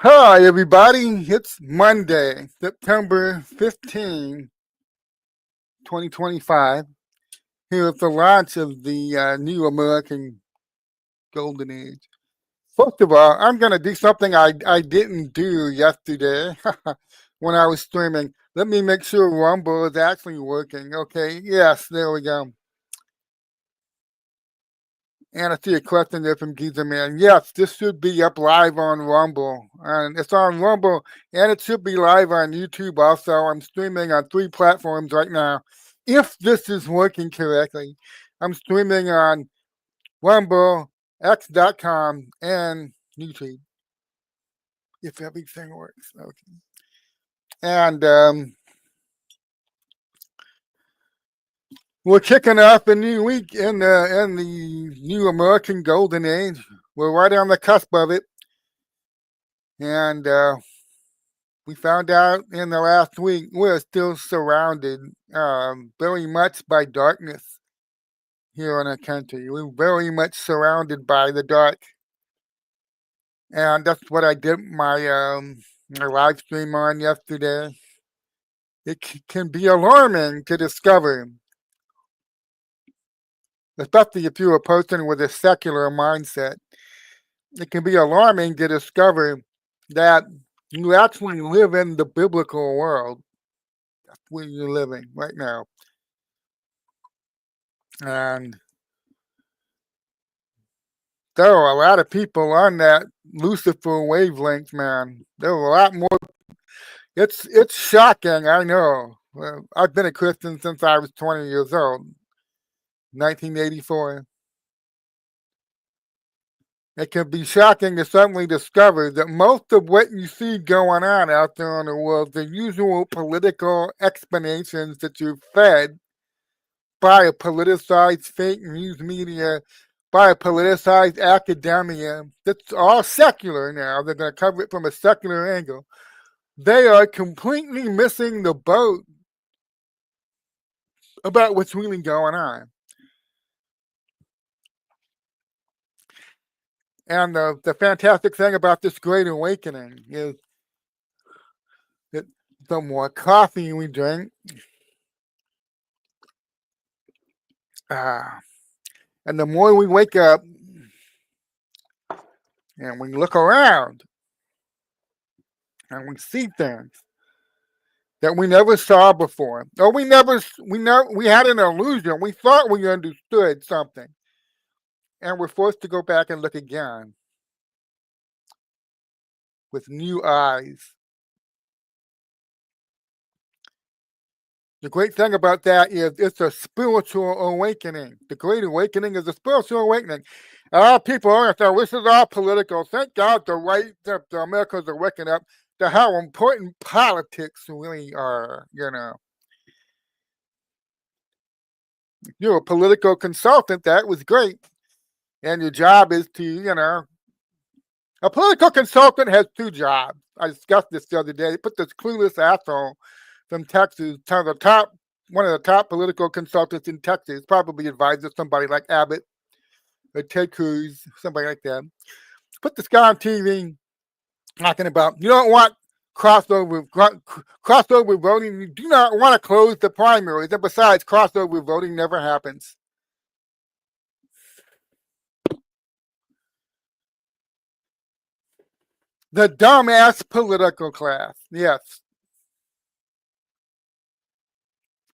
Hi, everybody. It's Monday, September 15, 2025. Here at the launch of the new American Golden Age. First of all, I'm going to do something I didn't do yesterday when I was streaming. Let me make sure Rumble is actually working. Okay, yes, there we go. And I see a question there from Geezer Man. Yes, this should be up live on Rumble. And it's on Rumble, and it should be live on YouTube also. I'm streaming on 3 platforms right now. If this is working correctly, I'm streaming on Rumble, X.com, and YouTube. If everything works. Okay. And we're kicking off a new week in the new American Golden Age. We're right on the cusp of it. And we found out in the last week we're still surrounded very much by darkness here in our country. We're very much surrounded by the dark. And that's what I did my live stream on yesterday. It can be alarming to discover, especially if you're a person with a secular mindset. It can be alarming to discover that you actually live in the biblical world. That's where you're living right now. And there are a lot of people on that Lucifer wavelength, man. There are a lot more. It's shocking, I know. Well, I've been a Christian since I was 20 years old, 1984. It can be shocking to suddenly discover that most of what you see going on out there in the world, the usual political explanations that you're fed by a politicized fake news media, by a politicized academia, that's all secular now. They're going to cover it from a secular angle. They are completely missing the boat about what's really going on. And the fantastic thing about this Great Awakening is that the more coffee we drink, and the more we wake up and we look around and we see things that we never saw before, or we had an illusion. We thought we understood something, and we're forced to go back and look again with new eyes. The great thing about that is it's a spiritual awakening. The Great Awakening is a spiritual awakening. A lot of people are saying, this is all political. Thank God the Americans are waking up to how important politics really are, If you're a political consultant, that was great. And your job is to, a political consultant has 2 jobs. I discussed this the other day. They put this clueless asshole from Texas, one of the top political consultants in Texas, probably advises somebody like Abbott or Ted Cruz, somebody like that. Put this guy on TV talking about you don't want crossover voting. You do not want to close the primaries, and besides, crossover voting never happens. The dumbass political class, yes.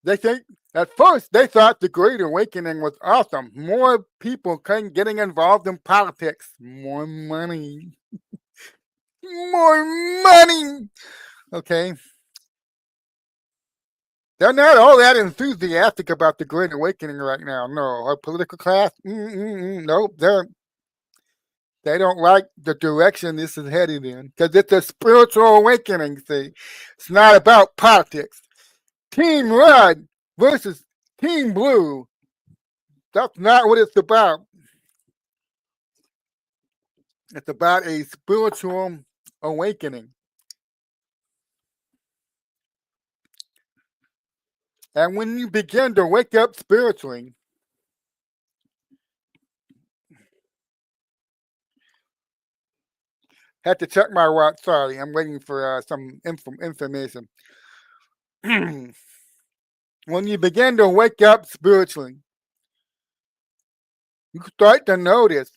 They think at first they thought the Great Awakening was awesome. More people getting involved in politics. More money. More money. Okay. They're not all that enthusiastic about the Great Awakening right now. No, our political class. Nope. They don't like the direction this is headed in because it's a spiritual awakening. See, it's not about politics. Team Red versus Team Blue. That's not what it's about. It's about a spiritual awakening. And when you begin to wake up spiritually, Had to check my watch. Sorry, I'm waiting for some information. When you begin to wake up spiritually, you start to notice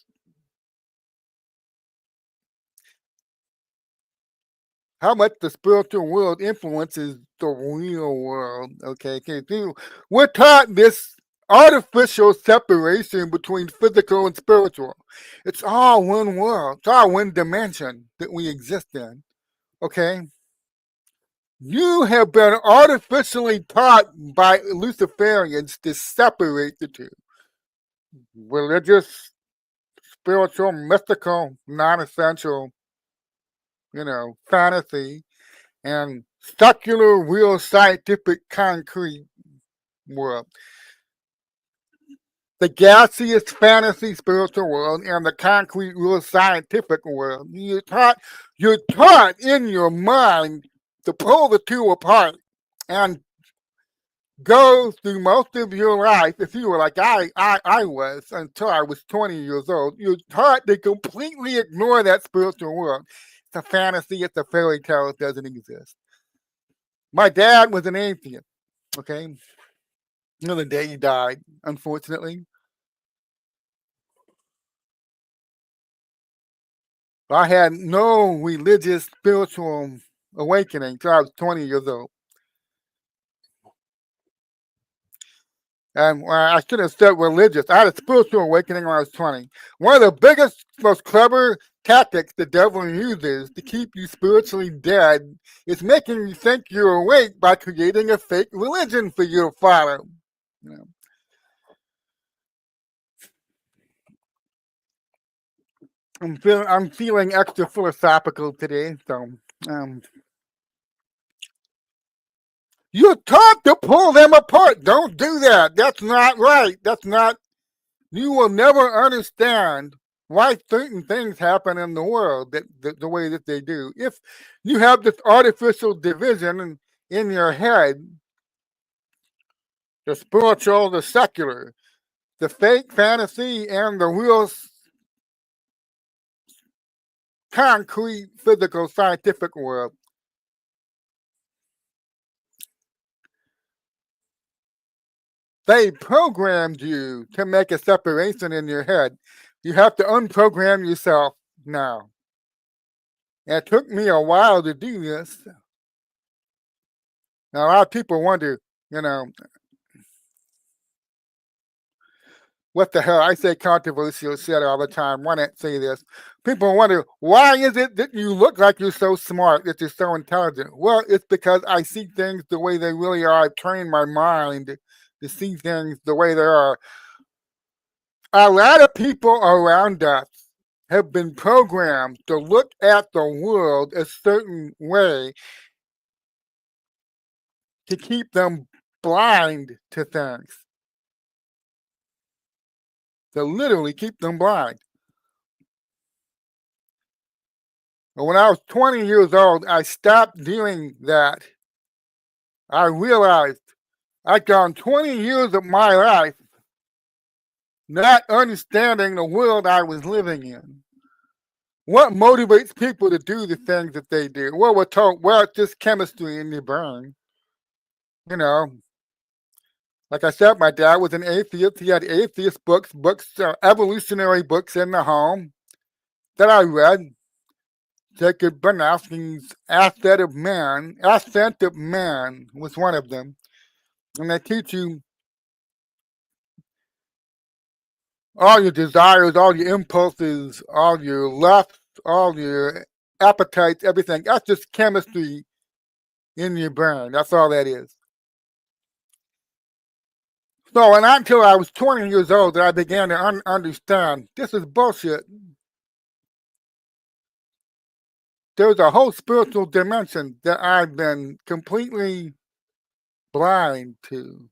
how much the spiritual world influences the real world. Okay, we're taught this artificial separation between physical and spiritual. It's all one world. It's all one dimension that we exist in. Okay, you have been artificially taught by Luciferians to separate the two: religious, spiritual, mystical, non-essential, fantasy, and secular, real, scientific, concrete world. The gaseous fantasy spiritual world and the concrete, real, scientific world. You're taught in your mind to pull the two apart and go through most of your life, if you were like I was until I was 20 years old, you're taught to completely ignore that spiritual world. It's a fantasy, it's a fairy tale, it doesn't exist. My dad was an atheist, okay? The day he died, unfortunately. I had no religious, spiritual awakening until I was 20 years old. And I should have said religious. I had a spiritual awakening when I was 20. One of the biggest, most clever tactics the devil uses to keep you spiritually dead is making you think you're awake by creating a fake religion for you to follow. I'm feeling extra philosophical today, so you're taught to pull them apart. Don't do that. That's not right. You will never understand why certain things happen in the world the way that they do. If you have this artificial division in your head, the spiritual, the secular, the fake fantasy, and the real concrete, physical, scientific world, they programmed you to make a separation in your head. You have to unprogram yourself now. And it took me a while to do this. Now, a lot of people wonder, what the hell? I say controversial shit all the time. Why not say this? People wonder, why is it that you look like you're so smart, that you're so intelligent? Well, it's because I see things the way they really are. I've trained my mind to see things the way they are. A lot of people around us have been programmed to look at the world a certain way to keep them blind to things. To literally keep them blind. But when I was 20 years old, I stopped doing that. I realized I'd gone 20 years of my life not understanding the world I was living in. What motivates people to do the things that they do? Well, we're told, well, it's just chemistry in your brain. Like I said, my dad was an atheist. He had atheist books, evolutionary books in the home that I read. Jacob Bernowski's Ascent of Man was one of them. And they teach you all your desires, all your impulses, all your lusts, all your appetites, everything. That's just chemistry in your brain. That's all that is. So, and not until I was 20 years old that I began to understand this is bullshit. There's a whole spiritual dimension that I've been completely blind to.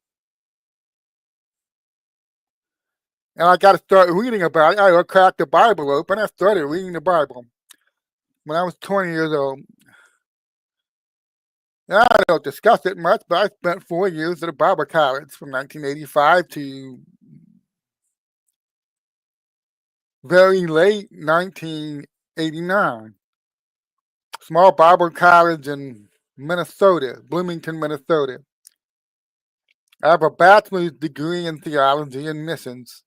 And I got to start reading about it. I cracked the Bible open. I started reading the Bible when I was 20 years old. I don't discuss it much, but I spent 4 years at a Bible college from 1985 to very late 1989. small Bible college in Minnesota, Bloomington, Minnesota. I have a bachelor's degree in theology and missions.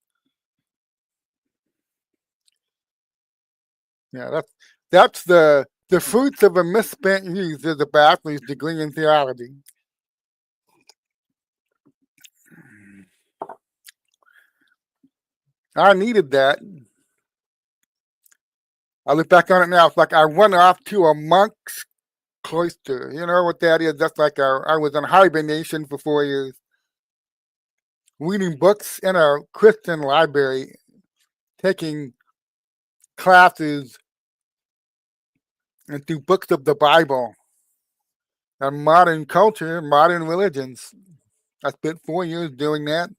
Yeah, that's the fruits of a misspent youth is a bachelor's degree in theology. I needed that. I look back on it now. It's like I went off to a monk's cloister. You know what that is? That's like I was in hibernation for 4 years, reading books in a Christian library, taking classes and through books of the Bible and modern culture, modern religions. I spent 4 years doing that.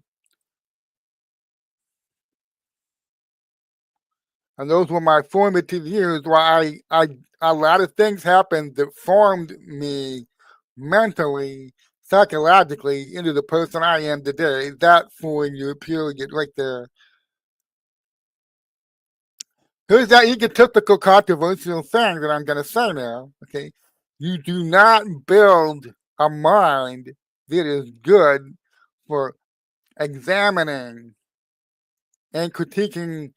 And those were my formative years where I a lot of things happened that formed me mentally, psychologically into the person I am today. That 4 year period right there. Here's that egotistical, controversial thing that I'm going to say now. Okay. You do not build a mind that is good for examining and critiquing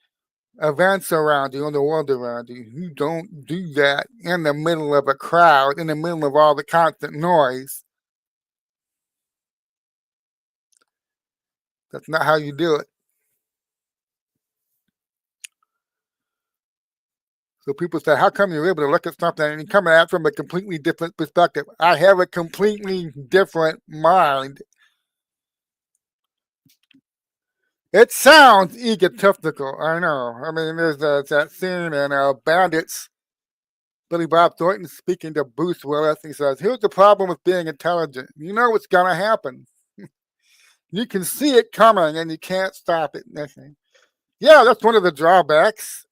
events around you and the world around you. You don't do that in the middle of a crowd, in the middle of all the constant noise. That's not how you do it. So people say, how come you're able to look at something and you come at it from a completely different perspective? I have a completely different mind. It sounds egotistical, I know. I mean, there's that scene in Bandits, Billy Bob Thornton speaking to Bruce Willis. He says, here's the problem with being intelligent. You know what's going to happen. You can see it coming and you can't stop it. Yeah, that's one of the drawbacks.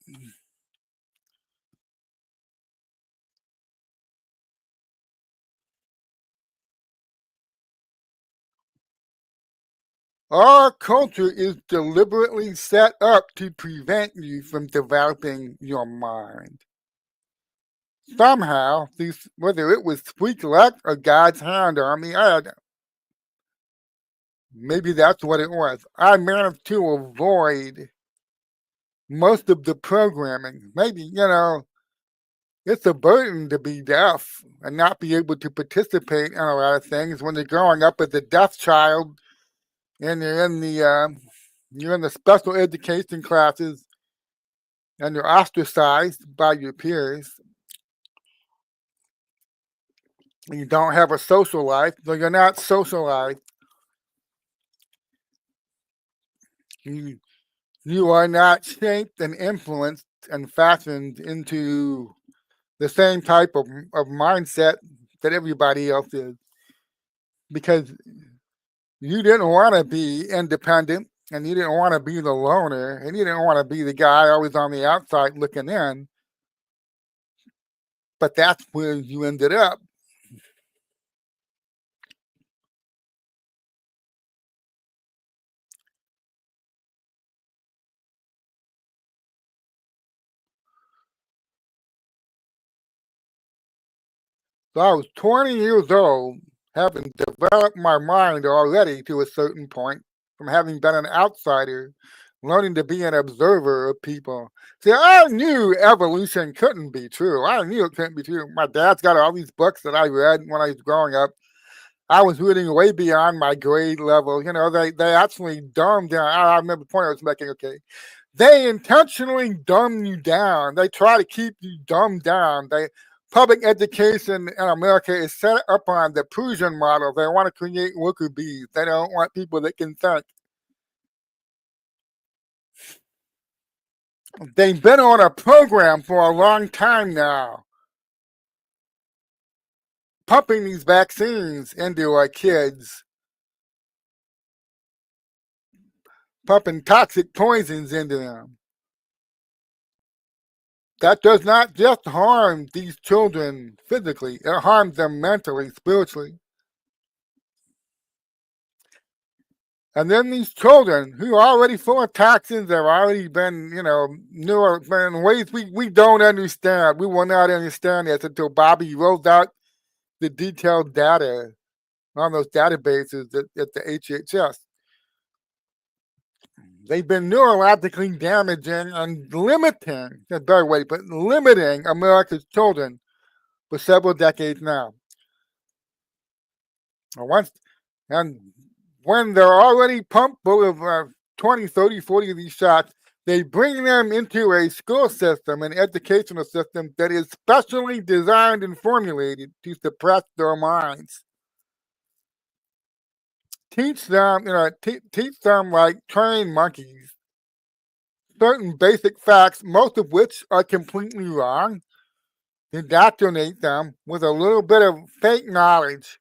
Our culture is deliberately set up to prevent you from developing your mind. Somehow, whether it was freak luck or God's hand on me, I don't know. Maybe that's what it was. I managed to avoid most of the programming. Maybe, it's a burden to be deaf and not be able to participate in a lot of things when you're growing up as a deaf child and you're in the special education classes and you're ostracized by your peers. And you don't have a social life, so you're not socialized. You are not shaped and influenced and fashioned into the same type of mindset that everybody else is. Because you didn't want to be independent and you didn't want to be the loner and you didn't want to be the guy always on the outside looking in. But that's where you ended up. So I was 20 years old, having developed my mind already to a certain point from having been an outsider, learning to be an observer of people. See, I knew evolution couldn't be true. I knew it couldn't be true. My dad's got all these books that I read when I was growing up. I was reading way beyond my grade level. They actually dumbed down. I remember the point I was making, okay. They intentionally dumb you down. They try to keep you dumbed down. Public education in America is set up on the Prussian model. They want to create worker bees. They don't want people that can think. They've been on a program for a long time now, pumping these vaccines into our kids, pumping toxic poisons into them. That does not just harm these children physically, it harms them mentally, spiritually. And then these children who are already full of toxins have already been, in ways we don't understand. We will not understand this until Bobby rolls out the detailed data on those databases at the HHS. They've been neurologically damaging and limiting, a better way, but limiting America's children for several decades now. And when they're already pumped full of 20, 30, 40 of these shots, they bring them into a school system, an educational system that is specially designed and formulated to suppress their minds. Teach them, teach them like trained monkeys certain basic facts, most of which are completely wrong. Indoctrinate them with a little bit of fake knowledge,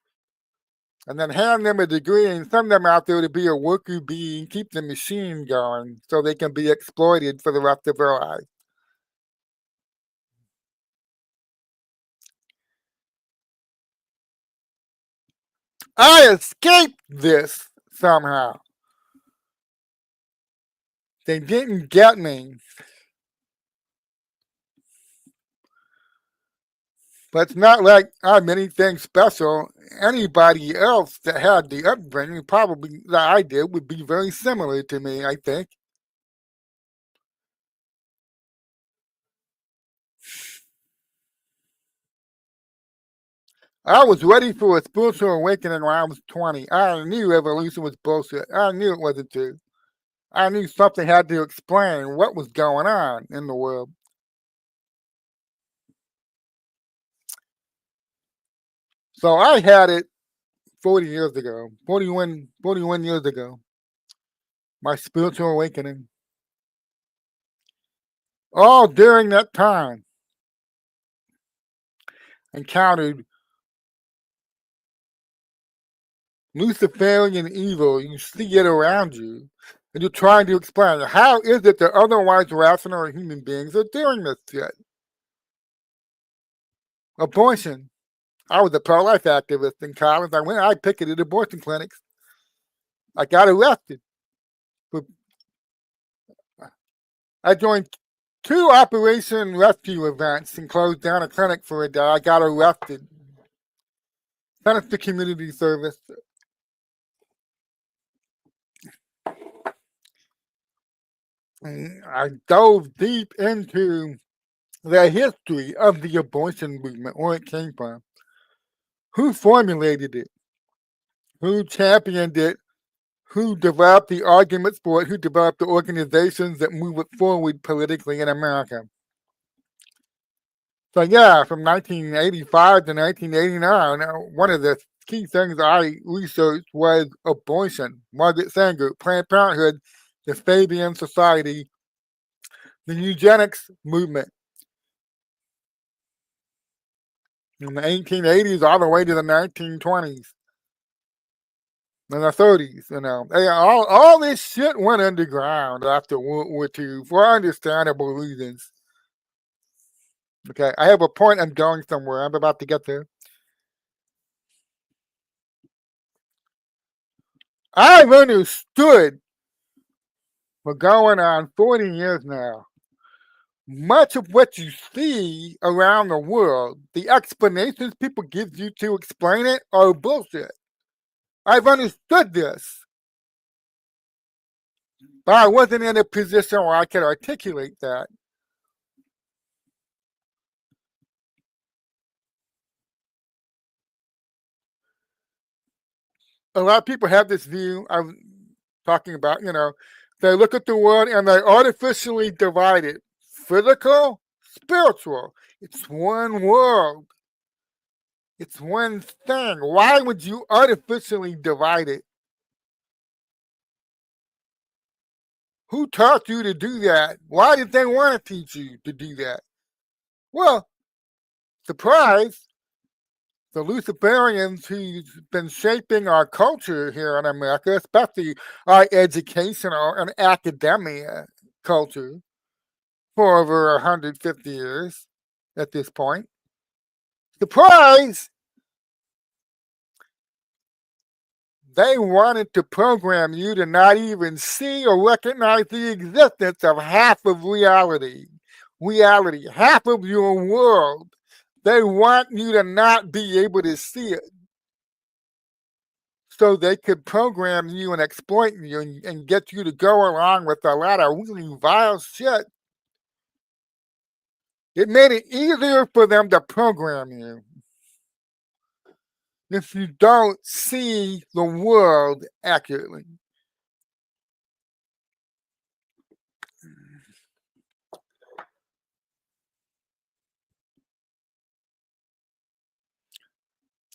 and then hand them a degree and send them out there to be a worker bee and keep the machine going so they can be exploited for the rest of their lives. I escaped this somehow. They didn't get me. But it's not like I'm anything special. Anybody else that had the upbringing, probably that I did, would be very similar to me, I think. I was ready for a spiritual awakening when I was 20. I knew evolution was bullshit. I knew it wasn't true. I knew something had to explain what was going on in the world. So I had it 40 years ago, 41 years ago, my spiritual awakening. All during that time, encountered Luciferian evil. You see it around you, and you're trying to explain how is it that otherwise rational human beings are doing this shit? Abortion. I was a pro-life activist in college. I picketed abortion clinics. I got arrested. I joined 2 Operation Rescue events and closed down a clinic for a day. I got arrested. Sent to community service. And I dove deep into the history of the abortion movement, where it came from, who formulated it, who championed it, who developed the arguments for it, who developed the organizations that move it forward politically in America. So yeah, from 1985 to 1989, one of the key things I researched was abortion. Margaret Sanger, Planned Parenthood, the Fabian Society, the eugenics movement. In the 1880s all the way to the 1920s and the 30s, all this shit went underground after World War II for understandable reasons. Okay, I have a point. I'm going somewhere. I'm about to get there. I've understood for going on 40 years now. Much of what you see around the world, the explanations people give you to explain it, are bullshit. I've understood this, but I wasn't in a position where I could articulate that. A lot of people have this view I'm talking about, they look at the world and they artificially divide it. Physical, spiritual. It's one world. It's one thing. Why would you artificially divide it? Who taught you to do that? Why did they want to teach you to do that? Well, surprise, the Luciferians who've been shaping our culture here in America, especially our educational and academia culture, for over 150 years at this point. Surprise! They wanted to program you to not even see or recognize the existence of half of reality. Reality, half of your world. They want you to not be able to see it so they could program you and exploit you and get you to go along with a lot of really vile shit. It made it easier for them to program you if you don't see the world accurately.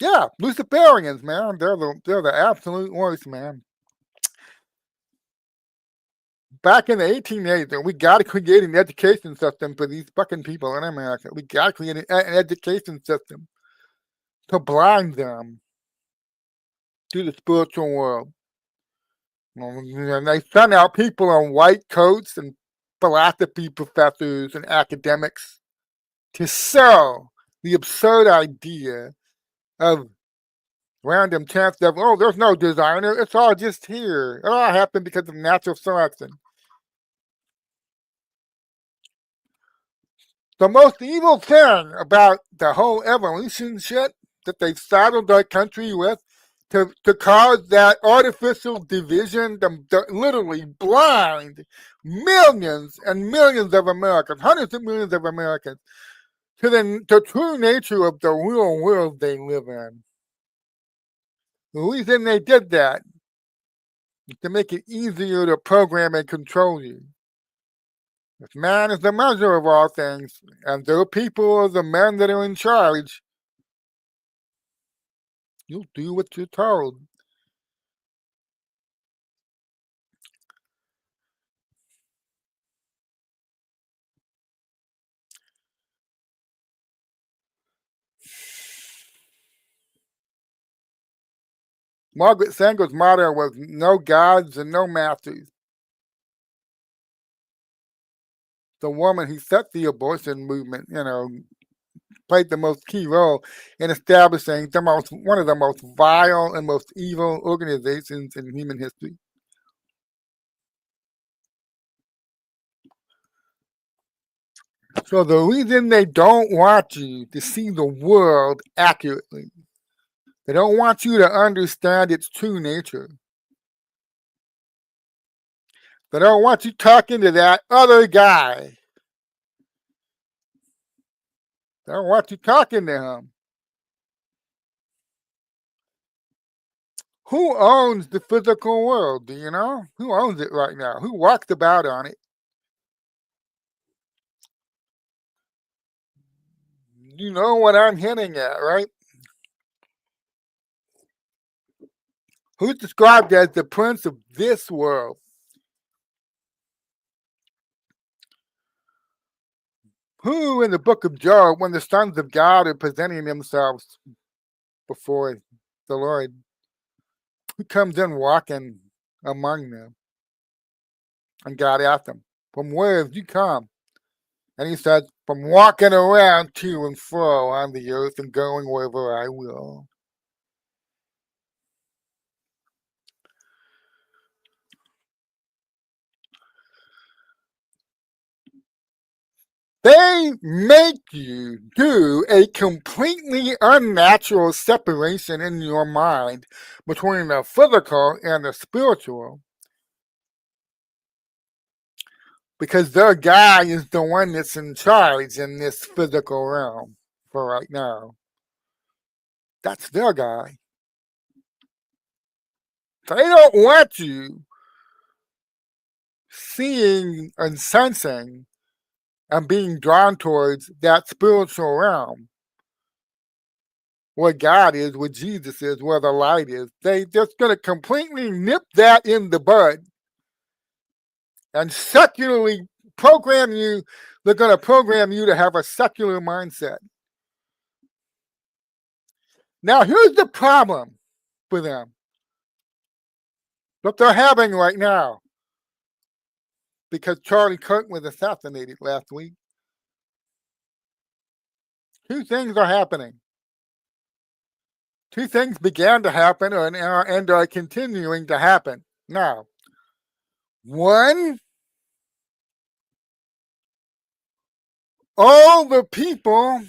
Yeah, Luciferians, man. They're the absolute worst, man. Back in the 1880s, we got to create an education system for these fucking people in America. We got to create an education system to blind them to the spiritual world. And they send out people in white coats and philosophy professors and academics to sell the absurd idea of random chance of, oh, there's no designer. It's all just here. It all happened because of natural selection. The most evil thing about the whole evolution shit that they've saddled our country with to cause that artificial division, to literally blind millions and millions of Americans, hundreds of millions of Americans, to the true nature of the real world they live in. The reason they did that is to make it easier to program and control you. If man is the measure of all things, and their people are the men that are in charge, you'll do what you're told. Margaret Sanger's motto was no gods and no masters. The woman who set the abortion movement, played the most key role in establishing one of the most vile and most evil organizations in human history. So the reason they don't want you to see the world accurately, they don't want you to understand its true nature. They don't want you talking to that other guy. They don't want you talking to him. Who owns the physical world? Do you know? Who owns it right now? Who walks about on it? You know what I'm hinting at, right? Who's described as the prince of this world? Who in the book of Job, when the sons of God are presenting themselves before the Lord, who comes in walking among them? And God asked him, from where have you come? And he said, from walking around to and fro on the earth and going wherever I will. They make you do a completely unnatural separation in your mind between the physical and the spiritual, because their guy is the one that's in charge in this physical realm for right now. That's their guy. They don't want you seeing and sensing and being drawn towards that spiritual realm where God is, where Jesus is, where the light is. They just going to completely nip that in the bud and secularly program you. They're going to program you to have a secular mindset. Now, here's the problem for them that they're having right now, because Charlie Kirk was assassinated last week. Two things are happening. two things began to happen and are continuing to happen. Now, one, all the people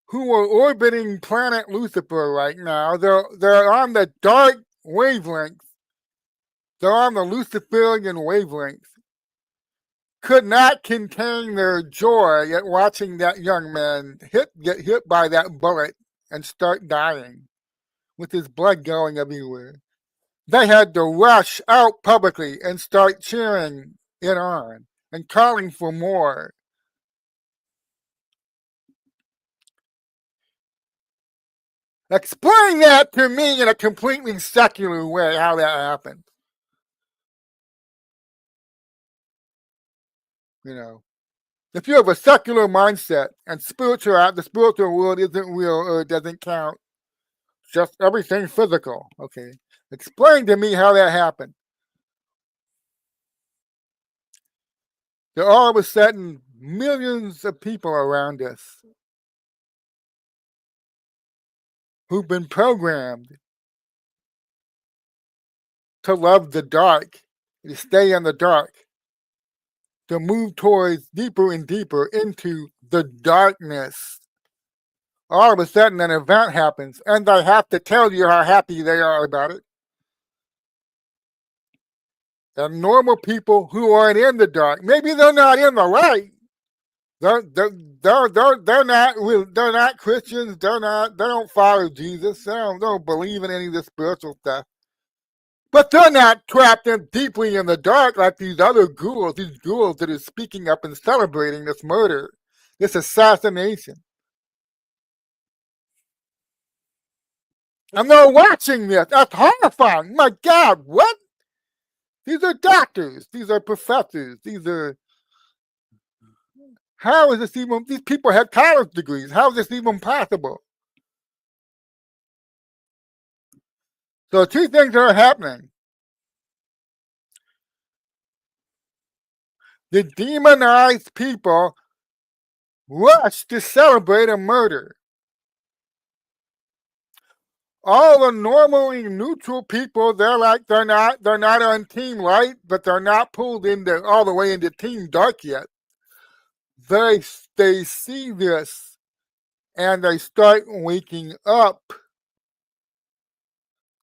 who are orbiting planet Lucifer right now, they're on the dark wavelengths. They're on the Luciferian wavelengths. Could not contain their joy at watching that young man get hit by that bullet and start dying with his blood going everywhere. They had to rush out publicly and start cheering it on and calling for more. Explain that to me in a completely secular way, how that happened. You know, if you have a secular mindset and the spiritual world isn't real or it doesn't count, just everything physical. Okay, explain to me how that happened. There are all of a sudden millions of people around us who've been programmed to love the dark, to stay in the dark, to move towards deeper and deeper into the darkness. All of a sudden an event happens and they have to tell you how happy they are about it. And normal people who aren't in the dark, maybe they're not in the light. They're not Christians. They don't follow Jesus. They don't believe in any of this spiritual stuff. But they're not trapped in deeply in the dark like these other ghouls, these ghouls that are speaking up and celebrating this murder, this assassination. And they're watching this. That's horrifying. My God, what? These are doctors. These are professors. How is this even? These people have college degrees. How is this even possible? So two things are happening. The demonized people rush to celebrate a murder. All the normally neutral people, they're not on team light, but they're not pulled into all the way into team dark yet. They see this and they start waking up.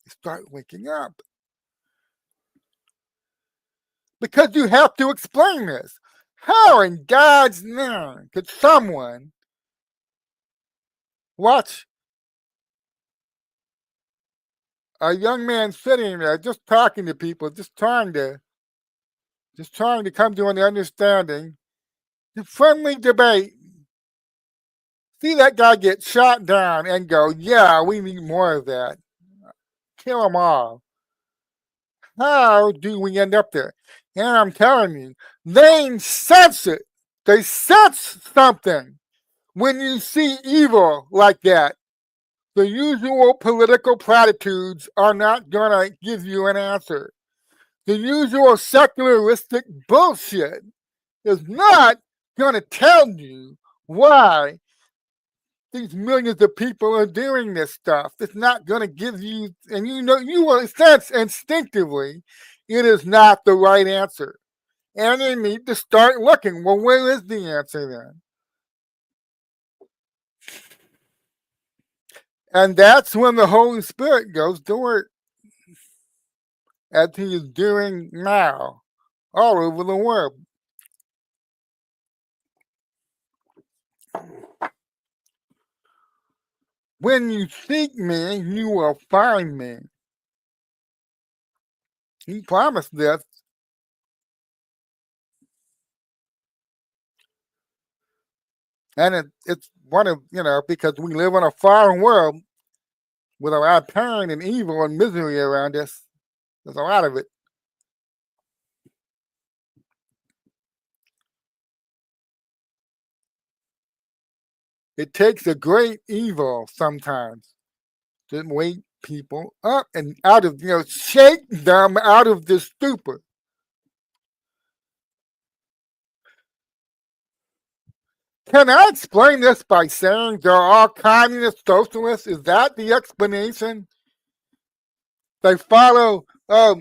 They start waking up. Because you have to explain this. How in God's name could someone watch a young man sitting there just talking to people, just trying to come to an understanding, a friendly debate, see that guy get shot down and go, yeah, we need more of that. Kill them all. How do we end up there? And I'm telling you, they sense it. They sense something when you see evil like that. The usual political platitudes are not going to give you an answer. The usual secularistic bullshit is not going to tell you why these millions of people are doing this stuff. It's not going to give you, and you will sense instinctively it is not the right answer. And you need to start looking. Well, where is the answer then? And that's when the Holy Spirit goes to work, as he is doing now all over the world. When you seek me, you will find me. He promised this. And it's one of, because we live in a fallen world with a lot of pain and evil and misery around us. There's a lot of it. It takes a great evil sometimes to wake people up and out of, shake them out of this stupor. Can I explain this by saying they're all communist socialists? Is that the explanation? They follow a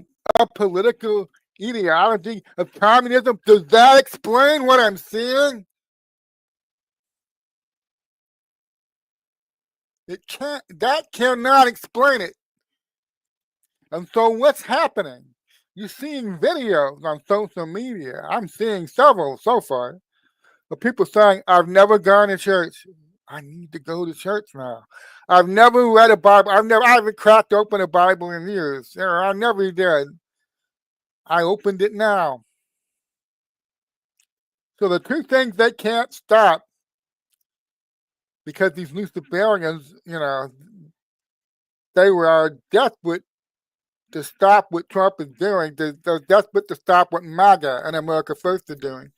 political ideology of communism. Does that explain what I'm seeing? It can't. That cannot explain it. And so what's happening? You're seeing videos on social media. I'm seeing several so far of people saying, I've never gone to church. I need to go to church now. I've never read a Bible. I haven't cracked open a Bible in years. I never did. I opened it now. So the two things they can't stop, because these Luciferians, they were desperate to stop what Trump is doing. They're desperate to stop what MAGA and America First are doing.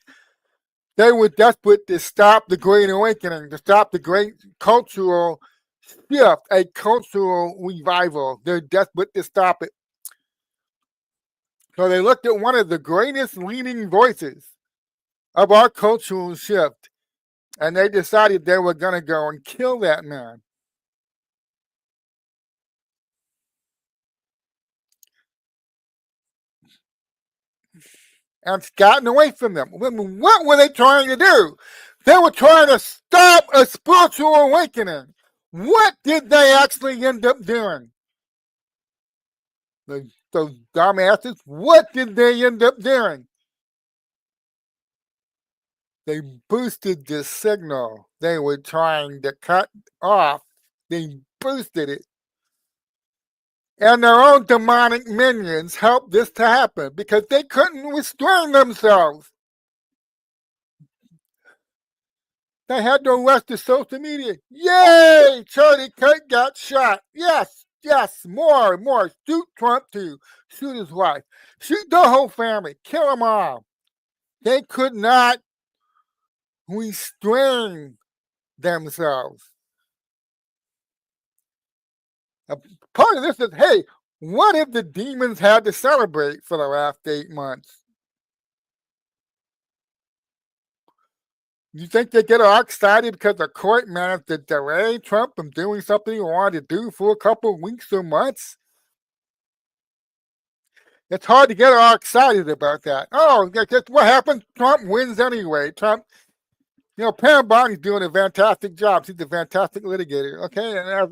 They were desperate to stop the Great Awakening, to stop the great cultural shift, a cultural revival. They're desperate to stop it. So they looked at one of the greatest leading voices of our cultural shift, and they decided they were going to go and kill that man. And it's gotten away from them. What were they trying to do? They were trying to stop a spiritual awakening. What did they actually end up doing? Those dumbasses, what did they end up doing? They boosted the signal they were trying to cut off. They boosted it. And their own demonic minions helped this to happen because they couldn't restrain themselves. They had to arrest the social media. Yay! Charlie Kirk got shot. Yes, more. Shoot Trump too. Shoot his wife. Shoot the whole family. Kill them all. They could not restrain themselves. Part of this is, hey, what if the demons had to celebrate for the last 8 months? You think they get all excited because the court managed to delay Trump from doing something he wanted to do for a couple of weeks or months? It's hard to get all excited about that. Oh, that's what happens. Trump wins anyway. Trump, Pam Body's doing a fantastic job. She's a fantastic litigator. Okay, and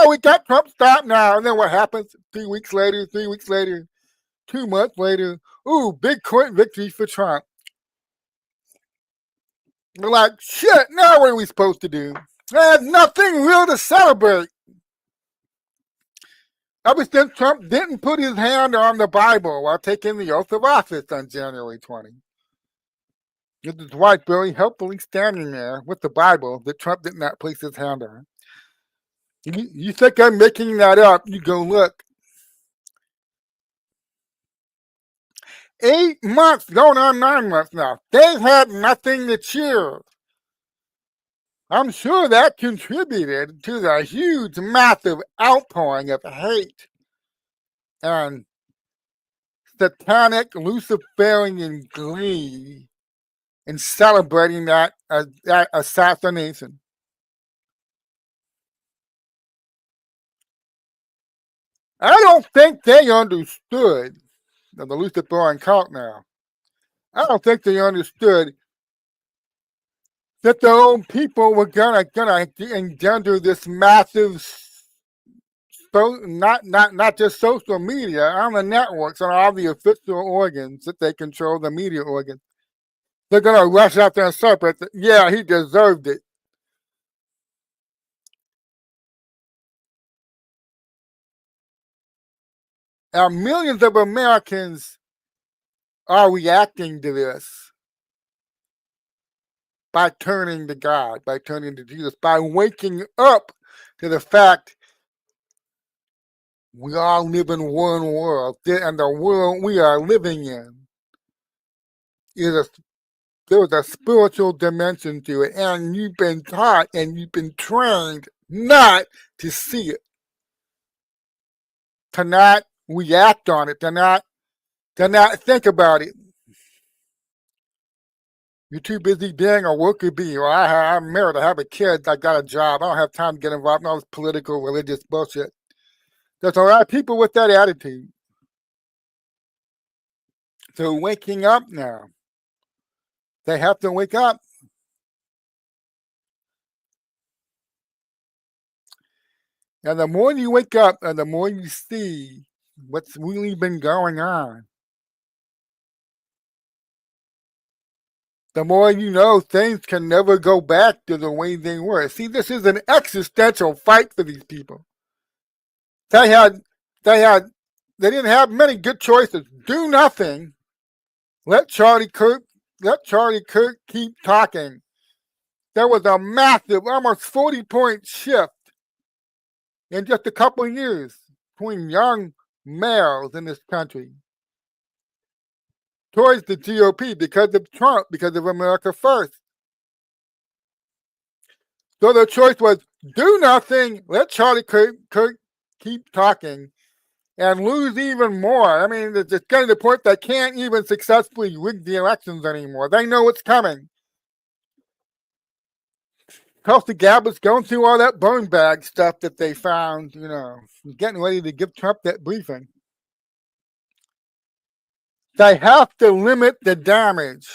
we got Trump stopped now. And then what happens? 3 weeks later, 2 months later, ooh, big court victory for Trump. They're like, shit, now what are we supposed to do? There's nothing real to celebrate. Ever since Trump didn't put his hand on the Bible while taking the oath of office on January 20. With his wife very helpfully standing there with the Bible that Trump did not place his hand on. You think I'm making that up? You go look. 8 months, going on 9 months now. They've had nothing to cheer. I'm sure that contributed to the huge, massive outpouring of hate and satanic Luciferian glee in celebrating that assassination. I don't think they understood, the Luciferian cult now. I don't think they understood that their own people were gonna engender this massive, not just social media, on the networks, on all the official organs that they control, the media organs. They're gonna rush out there and celebrate. Yeah, he deserved it. Now, millions of Americans are reacting to this by turning to God, by turning to Jesus, by waking up to the fact we all live in one world, and the world we are living in there's a spiritual dimension to it, and you've been taught and you've been trained not to see it, to not react on it, to not think about it. You're too busy being a worker bee, or I'm married, I have a kid, I got a job, I don't have time to get involved in all this political, religious bullshit. There's a lot of people with that attitude. So waking up now. They have to wake up. And the more you wake up and the more you see what's really been going on, the more you know things can never go back to the way they were. See, this is an existential fight for these people. They didn't have many good choices. Do nothing. Let Charlie Kirk keep talking. There was a massive, almost 40-point shift in just a couple of years between young males in this country towards the GOP because of Trump, because of America First. So the choice was do nothing, let Charlie Kirk keep talking, and lose even more. I mean, it's getting to the point they can't even successfully rig the elections anymore. They know what's coming. Tulsi Gabbard's going through all that bone bag stuff that they found, getting ready to give Trump that briefing. They have to limit the damage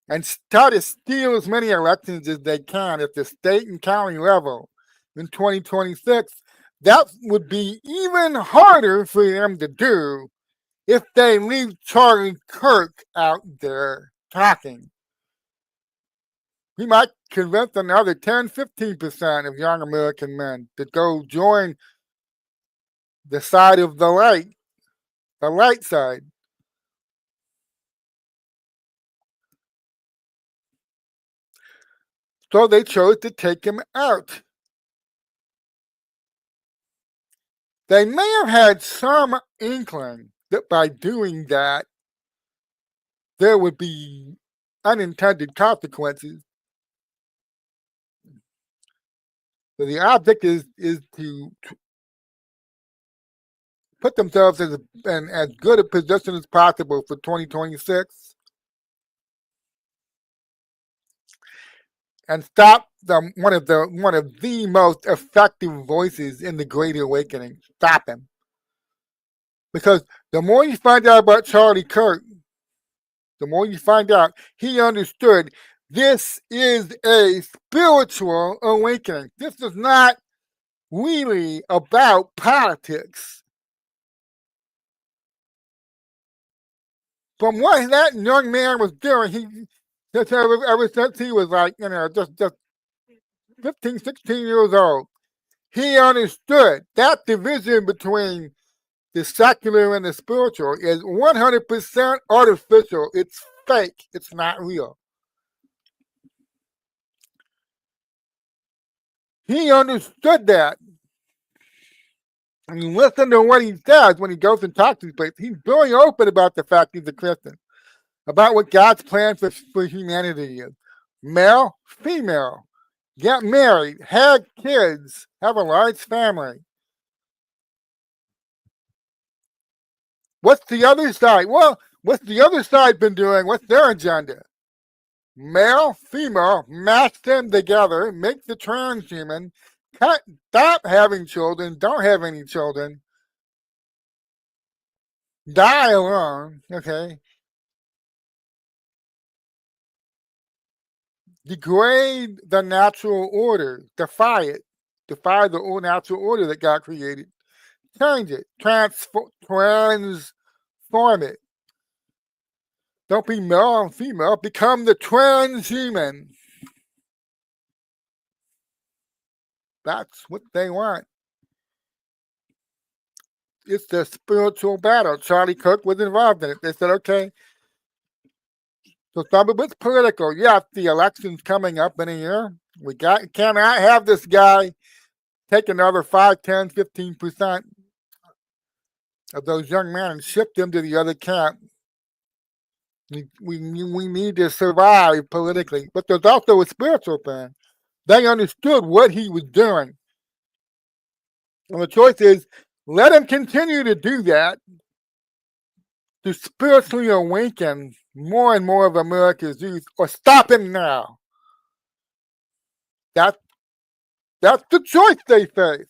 and try to steal as many elections as they can at the state and county level in 2026. That would be even harder for them to do if they leave Charlie Kirk out there talking. He might convince another 10, 15% of young American men to go join the side of the light side. So they chose to take him out. They may have had some inkling that by doing that, there would be unintended consequences. So the object is to put themselves in as good a position as possible for 2026 and stop one of the most effective voices in the Great Awakening. Stop him. Because the more you find out about Charlie Kirk, the more you find out he understood this is a spiritual awakening. This is not really about politics. From what that young man was doing, ever since he was like, just 15, 16 years old, he understood that division between the secular and the spiritual is 100% artificial. It's fake. It's not real. He understood that. And you listen to what he says when he goes and talks to these places. He's very open about the fact he's a Christian, about what God's plan for humanity is. Male, female, get married, have kids, have a large family. What's the other side? Well, what's the other side been doing? What's their agenda? Male, female, match them together, make the transhuman, stop having children, don't have any children, die alone, okay? Degrade the natural order, defy it, defy the old natural order that God created, change it, transform it. Don't be male and female, become the transhuman. That's what they want. It's the spiritual battle. Charlie Kirk was involved in it. They said, okay, so some of it's political. Yeah, the election's coming up in a year. We cannot have this guy take another 5, 10, 15% of those young men and shift them to the other camp. We need to survive politically. But there's also a spiritual thing. They understood what he was doing. And the choice is, let him continue to do that, to spiritually awaken more and more of America's youth, or stop him now. That's the choice they faced.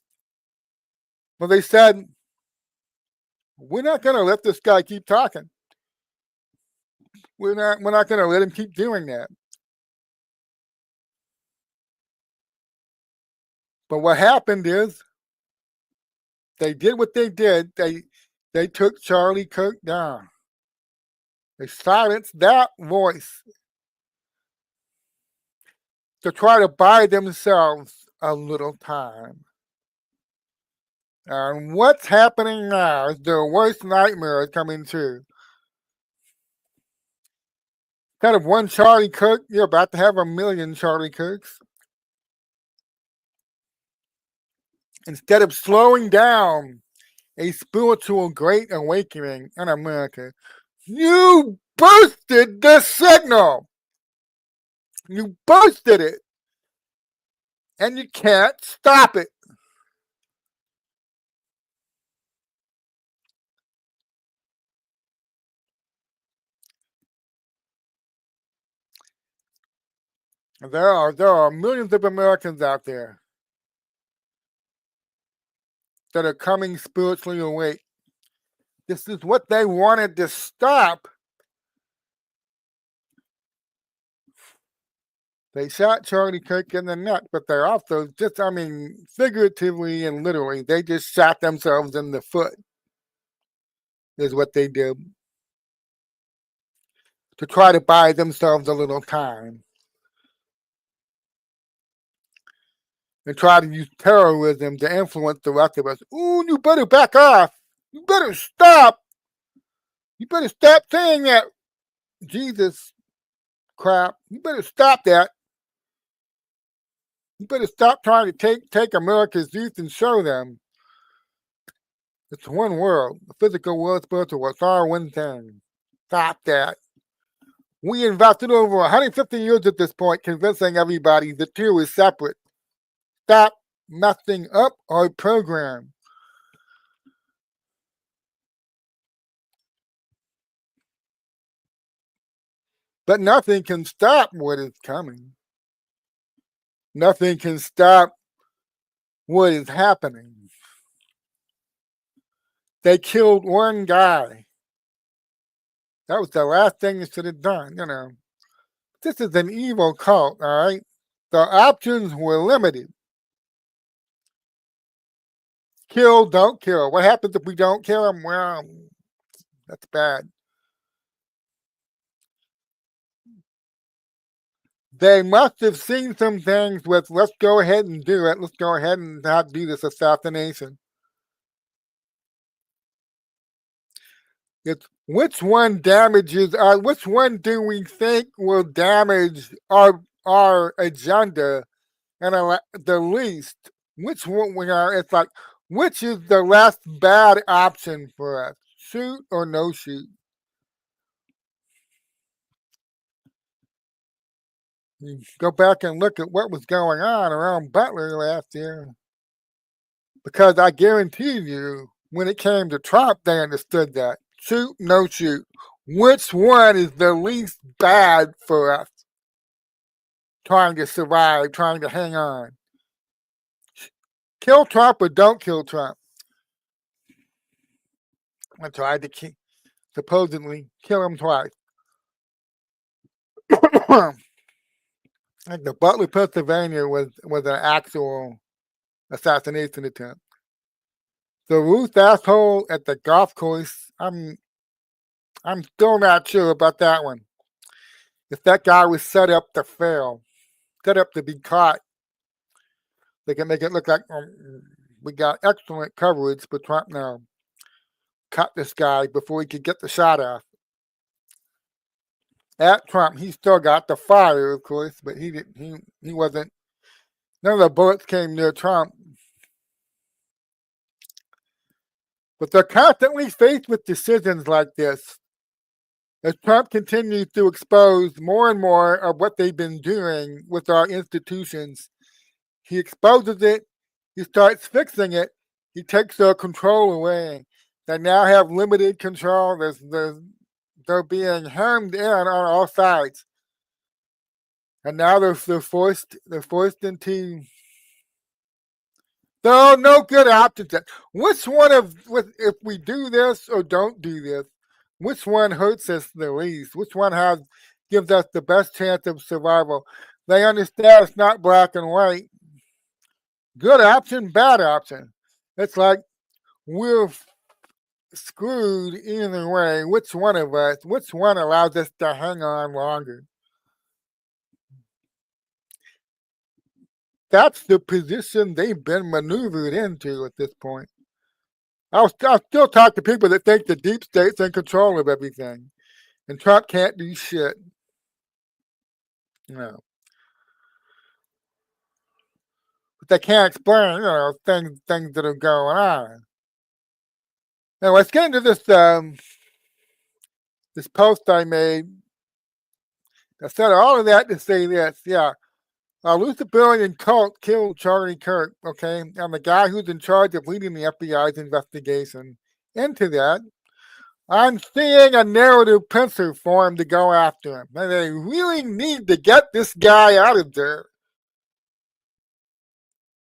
Well, they said, we're not going to let this guy keep talking. We're not going to let him keep doing that. But what happened is they did what they did. They took Charlie Kirk down. They silenced that voice to try to buy themselves a little time. And what's happening now is their worst nightmare is coming true. Instead of one Charlie Kirk, you're about to have a million Charlie Kirks. Instead of slowing down a spiritual great awakening in America, you boosted the signal. You boosted it. And you can't stop it. There are millions of Americans out there that are coming spiritually awake. This is what they wanted to stop. They shot Charlie Kirk in the neck, but they're also just, figuratively and literally, they just shot themselves in the foot, is what they did, to try to buy themselves a little time. And try to use terrorism to influence the rest of us. Ooh, you better back off. You better stop. You better stop saying that Jesus crap. You better stop that. You better stop trying to take America's youth and show them it's one world. The physical world, spiritual world. It's all one thing. Stop that. We invested over 150 years at this point convincing everybody the two is separate. Stop messing up our program. But nothing can stop what is coming. Nothing can stop what is happening. They killed one guy. That was the last thing they should have done, This is an evil cult, all right? The options were limited. Kill, don't kill. What happens if we don't kill him? Well, that's bad. They must have seen some things with, let's go ahead and do it. Let's go ahead and not do this assassination. It's which one damages which one do we think will damage our agenda and the least? Which one we are? It's like, which is the less bad option for us? Shoot or no shoot? You go back and look at what was going on around Butler last year. Because I guarantee you, when it came to Trump, they understood that. Shoot, no shoot. Which one is the least bad for us? Trying to survive, trying to hang on. Kill Trump or don't kill Trump. I tried to supposedly kill him twice. Like the Butler, Pennsylvania was an actual assassination attempt. The Ruth asshole at the golf course, I'm still not sure about that one. If that guy was set up to fail, set up to be caught, they can make it look like we got excellent coverage, but Trump now caught this guy before he could get the shot off. At Trump, he still got the fire, of course, but he didn't. He wasn't. None of the bullets came near Trump. But they're constantly faced with decisions like this. As Trump continues to expose more and more of what they've been doing with our institutions, he exposes it, he starts fixing it, he takes their control away. They now have limited control. They're being hemmed in on all sides, and now they're forced into. There are no good options. Which one if we do this or don't do this, which one hurts us the least? Which one gives us the best chance of survival? They understand it's not black and white. Good option, bad option. It's like we're screwed either way. Which one of us? Which one allows us to hang on longer? That's the position they've been maneuvered into at this point. I'll still talk to people that think the deep state's in control of everything, and Trump can't do shit. No, but they can't explain, things that are going on. Now let's get into this this post I made. I said all of that to say this. Yeah, Luciferian cult killed Charlie Kirk. Okay, and the guy who's in charge of leading the FBI's investigation into that. I'm seeing a narrative pincer form to go after him. And they really need to get this guy out of there.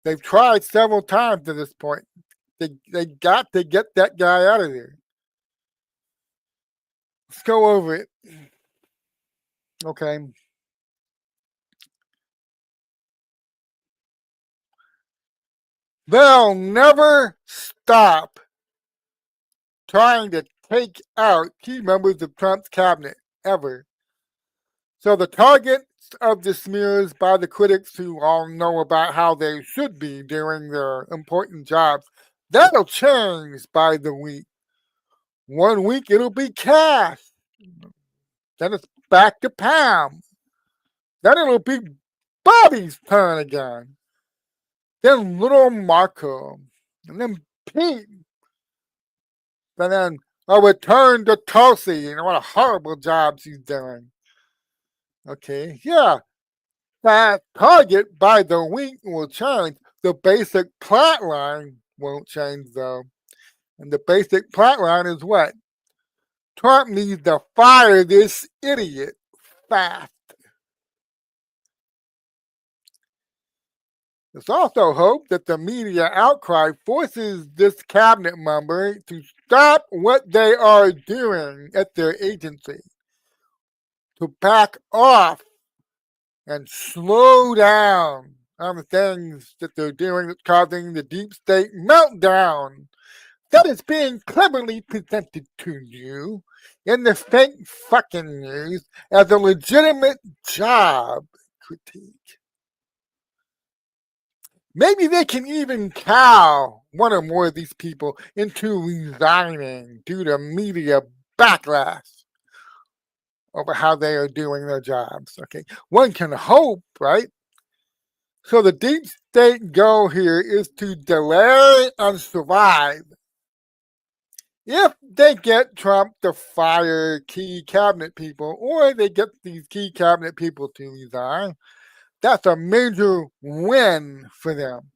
They've tried several times at this point. They got to get that guy out of there. Let's go over it. Okay. They'll never stop trying to take out key members of Trump's cabinet, ever. So the targets of the smears by the critics who all know about how they should be doing their important jobs, that'll change by the week. 1 week it'll be Kash. Then it's back to Pam. Then it'll be Bobby's turn again. Then little Marco. And then Pete. And then a return to Tulsi. What a horrible job she's doing. Okay, yeah. That target by the week will change. The basic plot line won't change, though. And the basic plot line is what? Trump needs to fire this idiot fast. There's also hope that the media outcry forces this cabinet member to stop what they are doing at their agency, to back off and slow down on the things that they're doing that's causing the deep state meltdown that is being cleverly presented to you in the fake fucking news as a legitimate job critique. Maybe they can even cow one or more of these people into resigning due to media backlash over how they are doing their jobs. Okay, one can hope, right? So the deep state goal here is to delay and survive. If they get Trump to fire key cabinet people, or they get these key cabinet people to resign, that's a major win for them.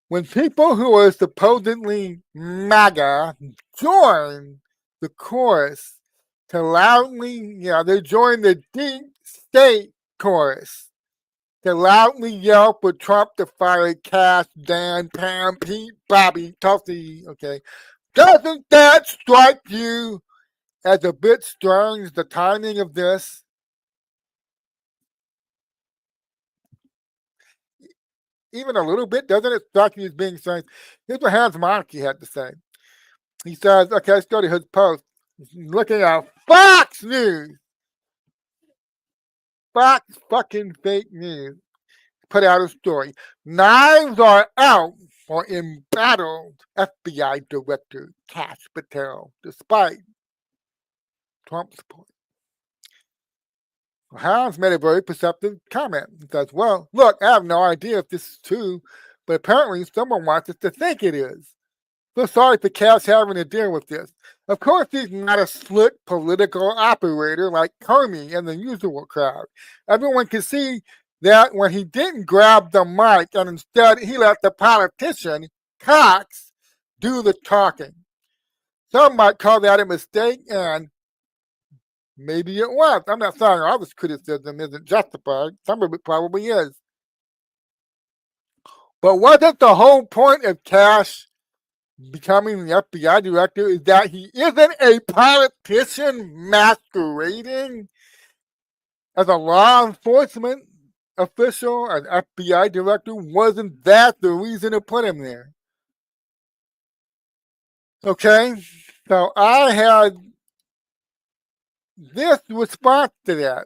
When people who are supposedly MAGA join the chorus to loudly, they join the deep state chorus to loudly yell for Trump to fire Kash, Dan, Pam, Pete, Bobby, Tulsi, okay. Doesn't that strike you as a bit strange, the timing of this? Even a little bit, doesn't it strike you as being strange? Here's what Hans Monarchy had to say. He says, okay, let's go to his post. He's looking at Fox News. Fox fucking fake news. Put out a story. Knives are out for embattled FBI Director Kash Patel, despite Trump's support. Hans made a very perceptive comment. He says, well, look, I have no idea if this is true, but apparently someone wants us to think it is. So sorry for Kash having to deal with this. Of course, he's not a slick political operator like Comey and the usual crowd. Everyone can see that when he didn't grab the mic and instead he let the politician, Cox, do the talking. Some might call that a mistake, and maybe it was. I'm not saying all this criticism isn't justified. Some of it probably is. But wasn't the whole point of Kash becoming the FBI director is that he isn't a politician masquerading as a law enforcement official, an FBI director? Wasn't that the reason to put him there? Okay, so I had this response to that.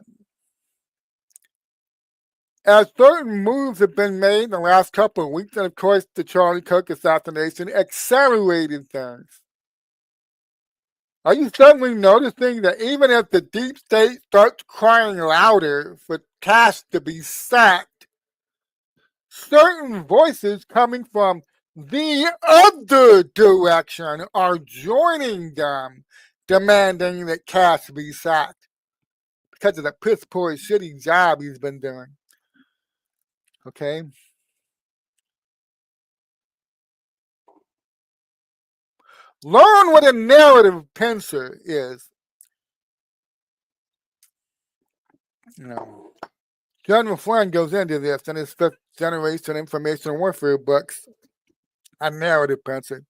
As certain moves have been made in the last couple of weeks, and of course the Charlie Kirk assassination accelerated things. Are you suddenly noticing that even if the deep state starts crying louder for Kash to be sacked, certain voices coming from the other direction are joining them, demanding that Kash be sacked because of the piss poor shitty job he's been doing. Okay? Learn what a narrative pincer is. You know, General Flynn goes into this in his fifth generation information warfare books, a narrative pincer.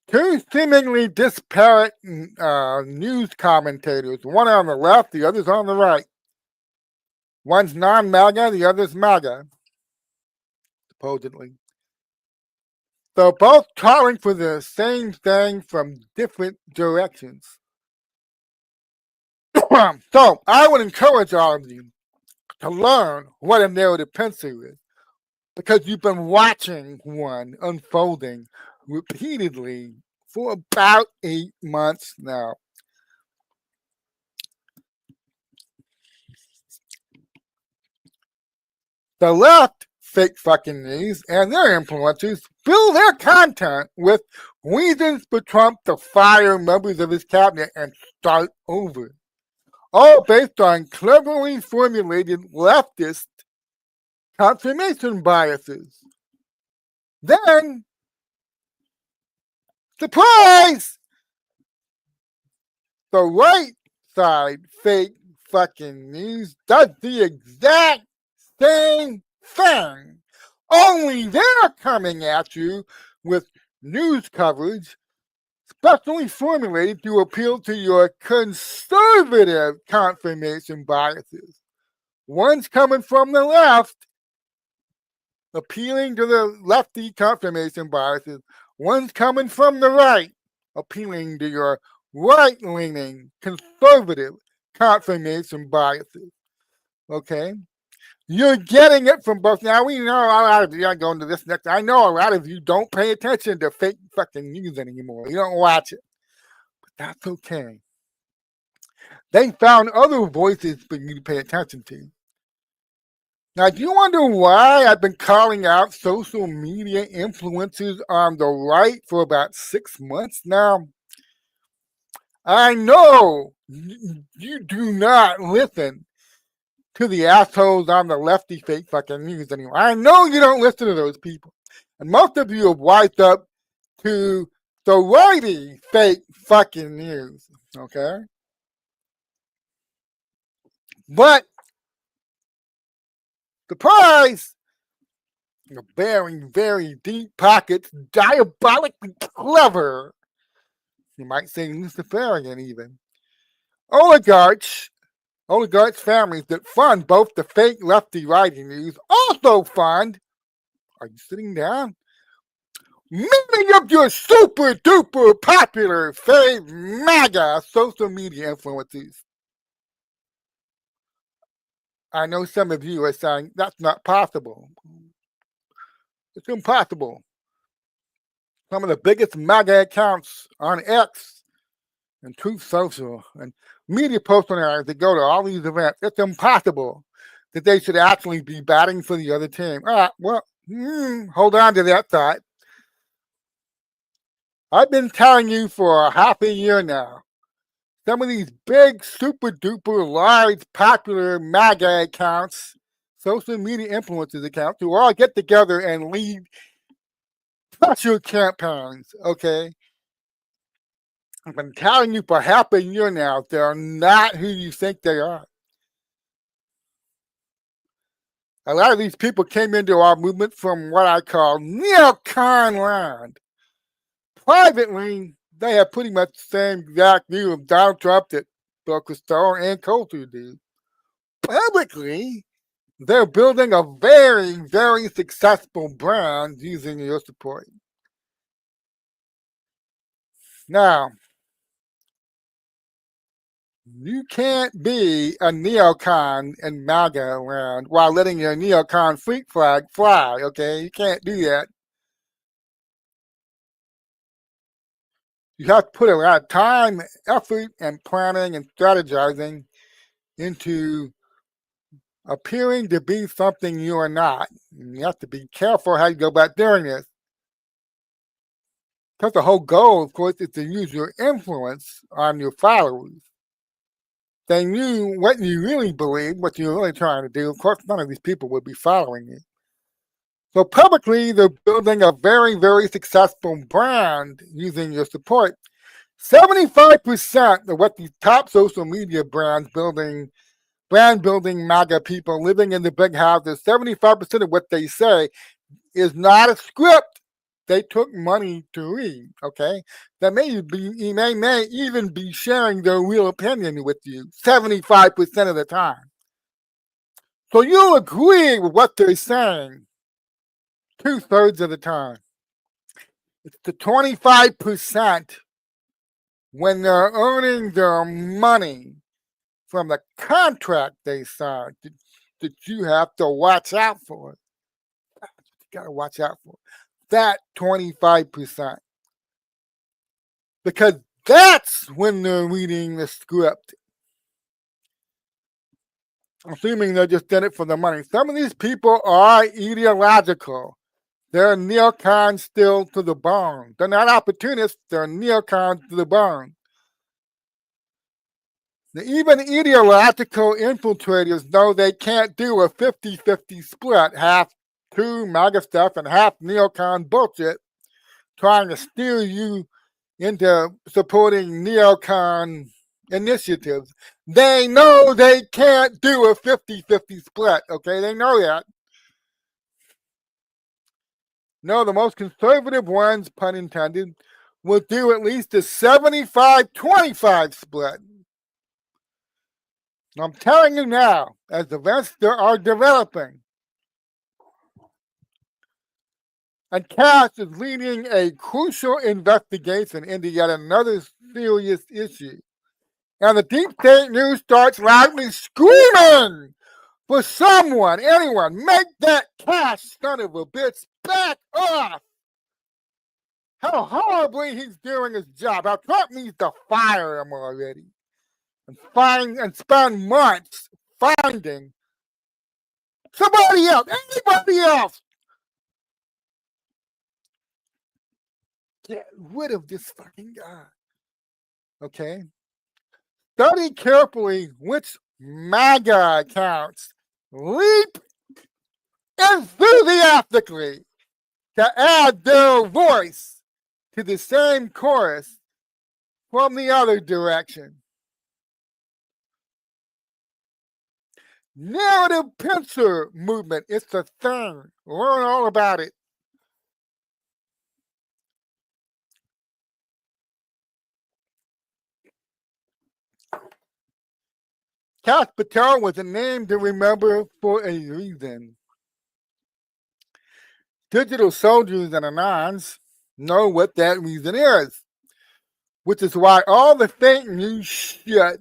Two seemingly disparate news commentators, one on the left, the other's on the right. One's non-MAGA, the other's MAGA, supposedly. They're both calling for the same thing from different directions. So I would encourage all of you to learn what a narrative pincer is, because you've been watching one unfolding repeatedly for about 8 months now. The left, fake fucking news, and their influencers fill their content with reasons for Trump to fire members of his cabinet and start over, all based on cleverly formulated leftist confirmation biases. Then, surprise! The right side fake fucking news does the exact same thing. Only they're coming at you with news coverage specially formulated to appeal to your conservative confirmation biases. One's coming from the left, appealing to the lefty confirmation biases. One's coming from the right, appealing to your right-leaning conservative confirmation biases. Okay? You're getting it from both. Now, we know a lot of you are going to this next. I know a lot of you don't pay attention to fake fucking news anymore. You don't watch it. But that's okay. They found other voices for you to pay attention to. Now, do you wonder why I've been calling out social media influencers on the right for about 6 months now? I know you do not listen to the assholes on the lefty fake fucking news anymore. I know you don't listen to those people. And most of you have wised up to the righty fake fucking news. Okay? But, surprise! The very, very deep pockets, diabolically clever. You might say Luciferian even. Oligarchs families that fund both the fake lefty righty news also fund, are you sitting down? Many of your super duper popular fake MAGA social media influencers. I know some of you are saying that's not possible. It's impossible. Some of the biggest MAGA accounts on X and Truth Social and media personalities that go to all these events, it's impossible that they should actually be batting for the other team. All right, well, hold on to that thought. I've been telling you for half a year now, some of these big, super duper, large, popular MAGA accounts, social media influencers accounts, who all get together and lead pressure campaigns, okay? I've been telling you for half a year now, they're not who you think they are. A lot of these people came into our movement from what I call neocon land. Privately, they have pretty much the same exact view of Donald Trump that Bill Costello and Coulter do. Publicly, they're building a very, very successful brand using your support. Now, you can't be a neocon in MAGA land while letting your neocon freak flag fly, okay? You can't do that. You have to put a lot of time, effort, and planning and strategizing into appearing to be something you are not. And you have to be careful how you go about doing this. Because the whole goal, of course, is to use your influence on your followers. They knew what you really believe, what you're really trying to do. Of course, none of these people would be following you. So publicly, they're building a very, very successful brand using your support. 75% of what these top social media brand building MAGA people living in the big houses, 75% of what they say is not a script they took money to read, okay? That may even be sharing their real opinion with you 75% of the time. So you'll agree with what they're saying 2/3 of the time. It's the 25% when they're earning their money from the contract they signed that you have to watch out for. You got to watch out for that 25%. Because that's when they're reading the script. Assuming they're just in it for the money. Some of these people are ideological. They're neocons still to the bone. They're not opportunists, they're neocons to the bone. Even ideological infiltrators know they can't do a 50-50 split, half true MAGA stuff and half neocon bullshit, trying to steer you into supporting neocon initiatives. They know they can't do a 50-50 split, okay? They know that. No, the most conservative ones, pun intended, will do at least a 75-25 split. I'm telling you now, as events are developing, and Kash is leading a crucial investigation into yet another serious issue. And the deep state news starts loudly screaming for someone, anyone, make that Kash son of a bitch back off. How horribly he's doing his job. How Trump needs to fire him already. And spend months finding somebody else, anybody else. Get rid of this fucking guy. Okay? Study carefully which MAGA accounts leap enthusiastically to add their voice to the same chorus from the other direction. Narrative pincer movement, it's a thing. Learn all about it. Kash Patel was a name to remember for a reason. Digital soldiers and anons know what that reason is, which is why all the fake news shit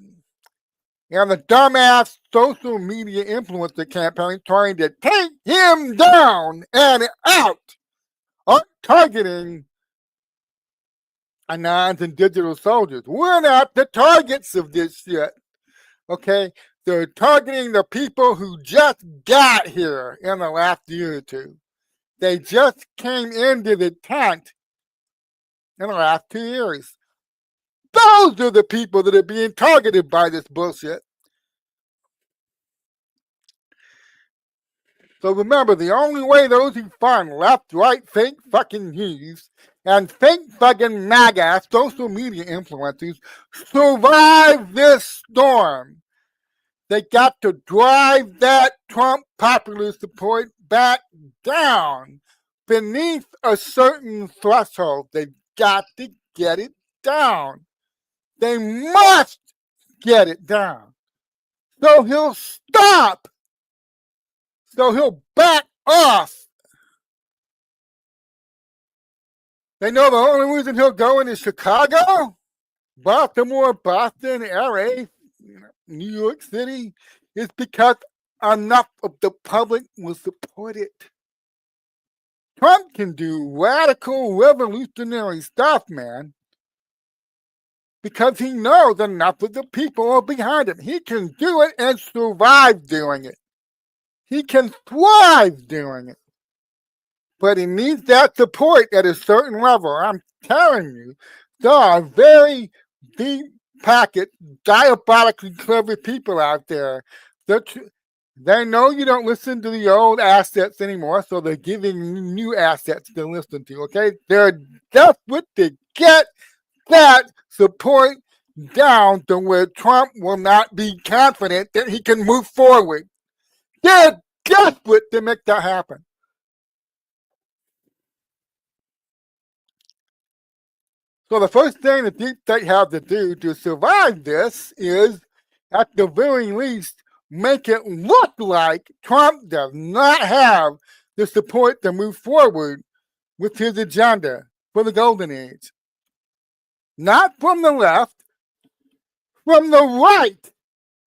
and the dumbass social media influencer campaign trying to take him down and out are targeting anons and digital soldiers. We're not the targets of this shit, okay? They're targeting the people who just got here in the last year or two. They just came into the tent in the last 2 years. Those are the people that are being targeted by this bullshit. So remember, the only way those who find left, right, fake fucking news and fake fucking MAGA social media influencers survive this storm. They got to drive that Trump popular support back down beneath a certain threshold. They've got to get it down. They must get it down. So he'll stop. So he'll back off. They know the only reason he'll go into Chicago, Baltimore, Boston, LA, New York City is because enough of the public will support it. Trump can do radical revolutionary stuff, man, because he knows enough of the people are behind him. He can do it and survive doing it. He can thrive doing it. But he needs that support at a certain level. I'm telling you, there are very deep pocket, diabolically clever people out there. They know you don't listen to the old assets anymore, so they're giving you new assets to listen to, okay? They're desperate to get that support down to where Trump will not be confident that he can move forward. They're desperate to make that happen. So the first thing the deep state have to do to survive this is, at the very least, make it look like Trump does not have the support to move forward with his agenda for the golden age. Not from the left, from the right.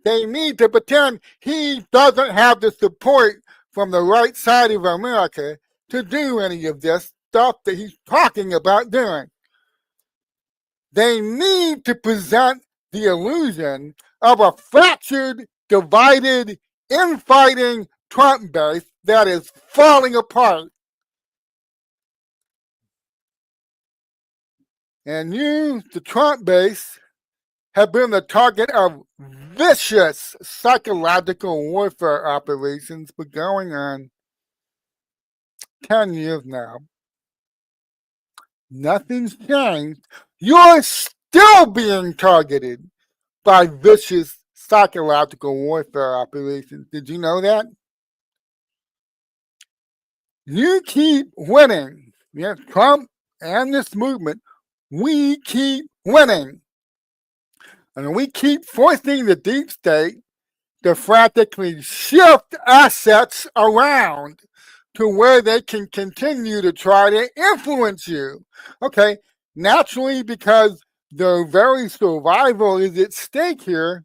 They need to pretend he doesn't have the support from the right side of America to do any of this stuff that he's talking about doing. They need to present the illusion of a fractured, divided, infighting Trump base that is falling apart. And you, the Trump base, have been the target of vicious psychological warfare operations for going on 10 years now. Nothing's changed. You're still being targeted by vicious psychological warfare operations. Did you know that? You keep winning. Yes, Trump and this movement, we keep winning. And we keep forcing the deep state to frantically shift assets around to where they can continue to try to influence you. Okay, naturally, because their very survival is at stake here,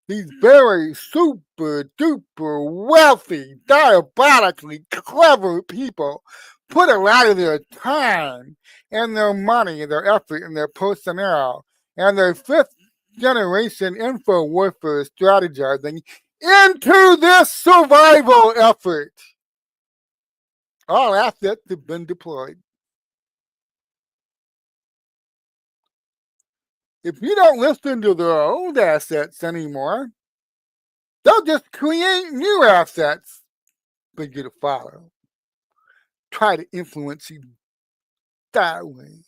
these very super duper wealthy, diabolically clever people put a lot of their time and their money, their effort, and their personnel, and their fifth generation info warfare strategizing into this survival effort. All assets have been deployed. If you don't listen to their old assets anymore, they'll just create new assets for you to follow. Try to influence you that way.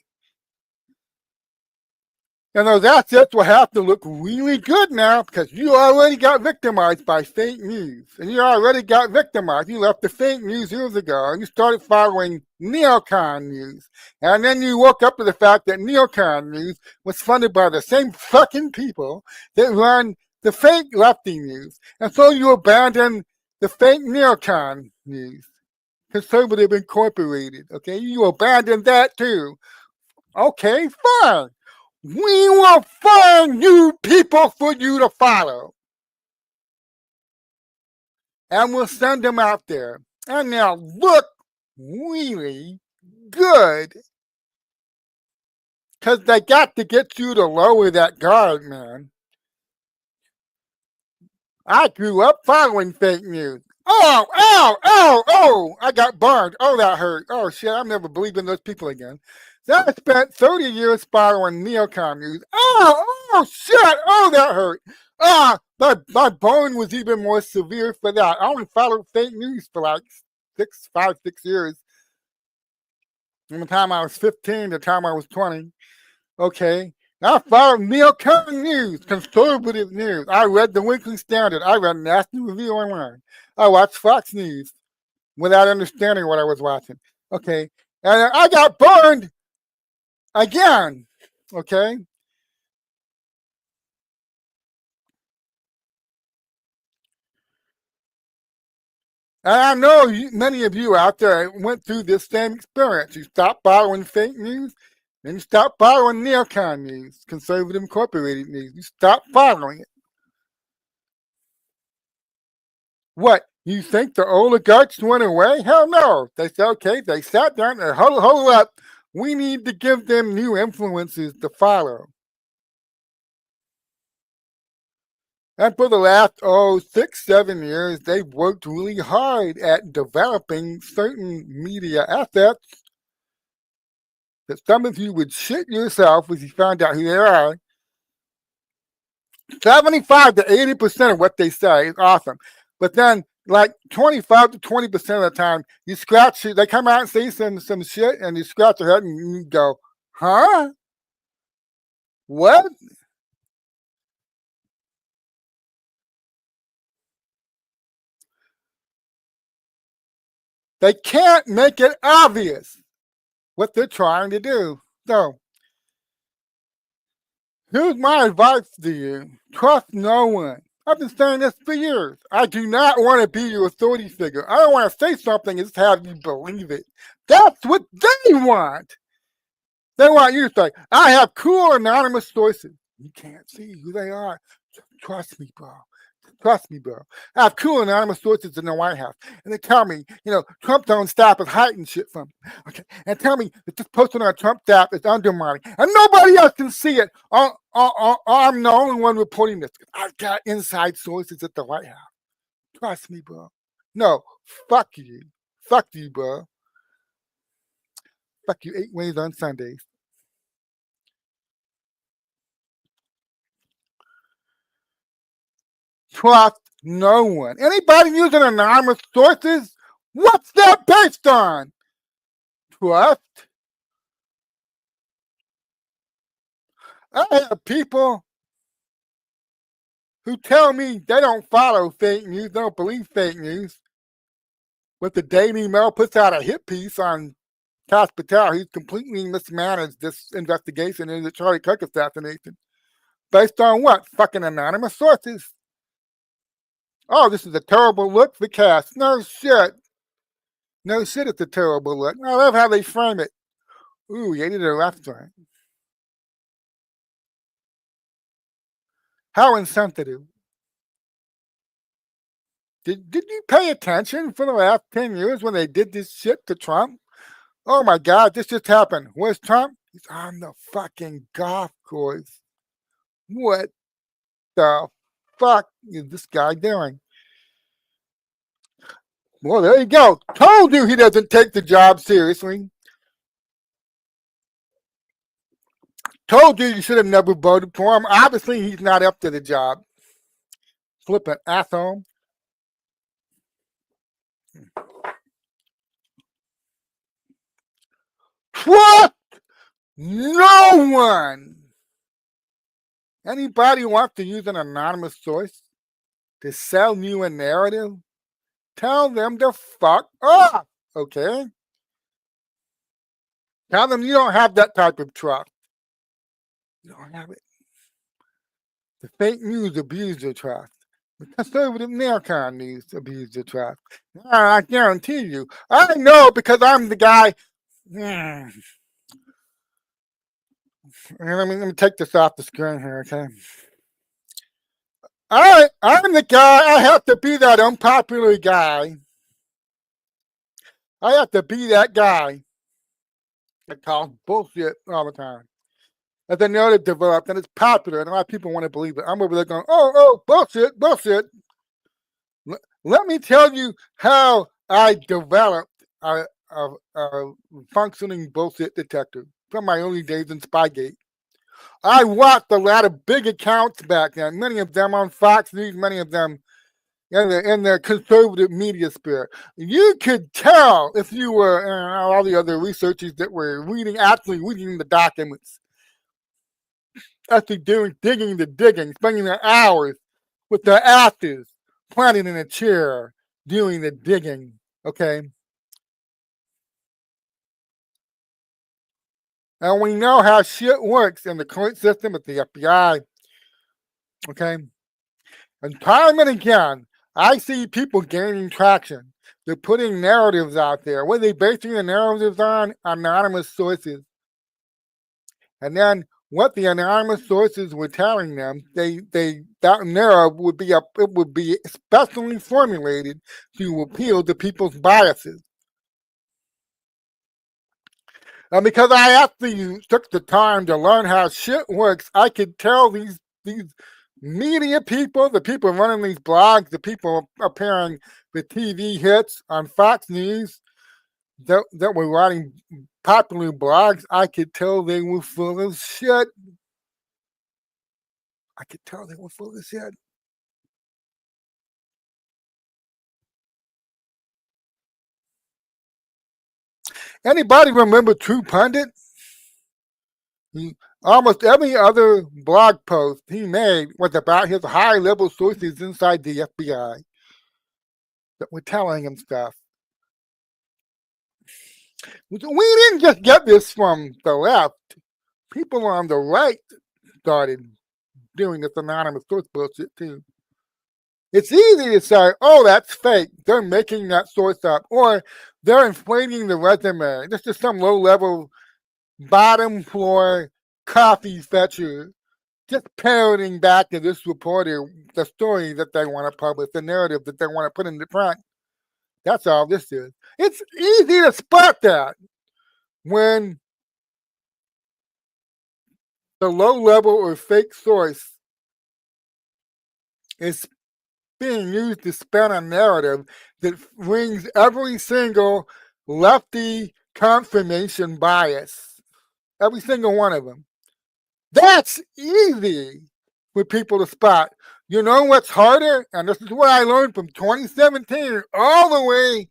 And those assets will have to look really good now because you already got victimized by fake news. And you already got victimized. You left the fake news years ago and you started following neocon news. And then you woke up to the fact that neocon news was funded by the same fucking people that run the fake lefty news. And so you abandoned the fake neocon news. Conservative Incorporated. Okay, you abandoned that too. Okay, fine. We will find new people for you to follow. And we'll send them out there. And they'll look really good. Because they got to get you to lower that guard, man. I grew up following fake news. Oh, I got burned. Oh, that hurt. Oh, shit, I'm never believing those people again. So I spent 30 years following neocon news. Oh, shit. Oh, that hurt. My burn was even more severe for that. I only followed fake news for like 6 years. from the time I was 15 to the time I was 20. Okay. I followed neocon news, conservative news. I read the Weekly Standard. I read National Review Online. I watched Fox News without understanding what I was watching. Okay. And I got burned again. Okay. And I know many of you out there went through this same experience. You stopped following fake news, and you stopped following neocon news, conservative incorporated news. You stopped following it. What? You think the oligarchs went away? Hell no. They said, okay, they sat down and hold up. We need to give them new influences to follow. And for the last 6-7 years, they've worked really hard at developing certain media assets that some of you would shit yourself if you found out who they are. 75 to 80% of what they say is awesome. But then, like 25 to 20% of the time, you scratch it. They come out and say some shit, and you scratch your head and you go, huh? What? They can't make it obvious what they're trying to do. So, here's my advice to you. Trust no one. I've been saying this for years. I do not want to be your authority figure. I don't want to say something and just have you believe it. That's what they want. They want you to say, I have cool anonymous sources. You can't see who they are. Trust me, bro. Trust me, bro. I have cool anonymous sources in the White House. And they tell me, Trump don't stop us hiding shit from me. Okay. And tell me that this posting on Trump app is undermining. And nobody else can see it. I'm the only one reporting this. I've got inside sources at the White House. Trust me, bro. No, fuck you. Fuck you, bro. Fuck you 8 ways on Sundays. Trust no one. Anybody using anonymous sources? What's that based on? Trust? I have people who tell me they don't follow fake news, they don't believe fake news. But the Daily Mail puts out a hit piece on Kash Patel. He's completely mismanaged this investigation into the Charlie Kirk assassination. Based on what? Fucking anonymous sources. Oh, this is a terrible look for Kash. No shit. No shit, it's a terrible look. I love how they frame it. Ooh, he ate at a restaurant. How insensitive. Did you pay attention for the last 10 years when they did this shit to Trump? Oh my God, this just happened. Where's Trump? He's on the fucking golf course. What the fuck is this guy doing? Well, there you go. Told you he doesn't take the job seriously. Told you should have never voted for him. Obviously, he's not up to the job. Flipping asshole. Trust no one. Anybody who wants to use an anonymous source to sell you a narrative, tell them to fuck up, okay? Tell them you don't have that type of trust. You don't have it. The fake news abused your trust. The conservative neocon news abused your trust. I guarantee you. I know because I'm the guy. Let me take this off the screen here, okay? I'm the guy. I have to be that unpopular guy. I have to be that guy that calls bullshit all the time. As the narrative developed and it's popular and a lot of people want to believe it. I'm over there going, oh, bullshit. Let me tell you how I developed a functioning bullshit detector from my early days in Spygate. I watched a lot of big accounts back then, many of them on Fox News, many of them in the conservative media sphere. You could tell if you were all the other researchers that were actually reading the documents, actually digging the digging, spending their hours with their asses planted in a chair doing the digging. Okay. And we know how shit works in the court system at the FBI. Okay. And time and again, I see people gaining traction. They're putting narratives out there. What are they basing the narratives on? Anonymous sources. And then what the anonymous sources were telling them, that narrative would be specially formulated to appeal to people's biases. And because I actually took the time to learn how shit works, I could tell these media people, the people running these blogs, the people appearing with TV hits on Fox News that were writing popular blogs, I could tell they were full of shit. I could tell they were full of shit. Anybody remember True Pundit? Almost every other blog post he made was about his high-level sources inside the FBI that were telling him stuff. We didn't just get this from the left. People on the right started doing this anonymous source bullshit too. It's easy to say, oh, that's fake. They're making that source up. Or they're inflating the resume. This is some low-level, bottom floor coffee fetcher just parroting back to this reporter the story that they want to publish, the narrative that they want to put in the front. That's all this is. It's easy to spot that when the low-level or fake source is being used to spin a narrative that rings every single lefty confirmation bias. Every single one of them. That's easy for people to spot. You know what's harder? And this is what I learned from 2017 all the way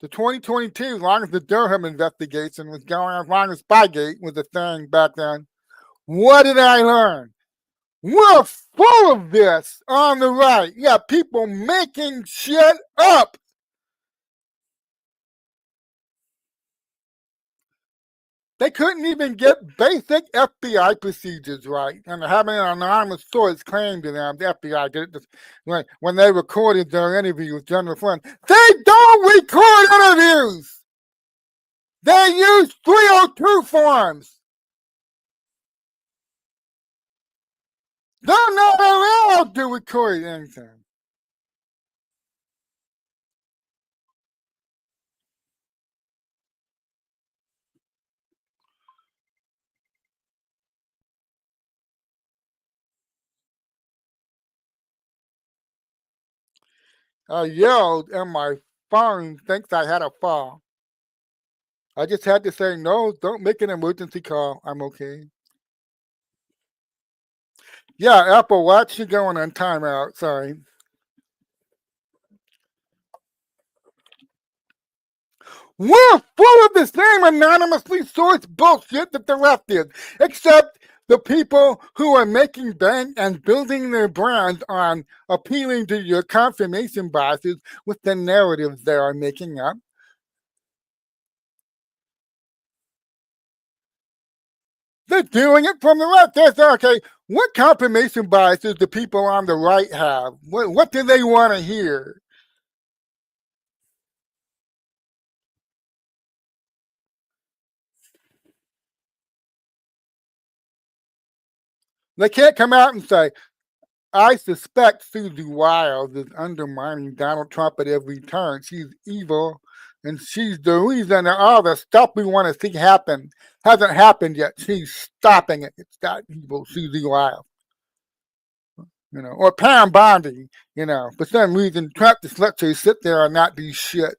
to 2022, as long as the Durham investigation was going, as long as Spygate was a thing back then. What did I learn? We're full of this on the right. Yeah, people making shit up. They couldn't even get basic FBI procedures right. And having an anonymous source claim to them, the FBI did this when they recorded their interview with General Flynn. They don't record interviews. They use 302 forms. They're not allowed to record anything. I yelled and my phone thinks I had a fall. I just had to say, no, don't make an emergency call. I'm okay. Yeah, Apple Watch, you're going on timeout. Sorry. We're full of the same anonymously sourced bullshit that the left did, except the people who are making bank and building their brands on appealing to your confirmation biases with the narratives they are making up. They're doing it from the left. They're saying, okay, what confirmation biases do people on the right have? What do they want to hear? They can't come out and say, I suspect Susie Wiles is undermining Donald Trump at every turn. She's evil, and she's the reason that all the stuff we want to see happen hasn't happened yet. She's stopping it. It's that evil Susie Wiles. Or Pam Bondi, for some reason Trump just lets her sit there and not do shit.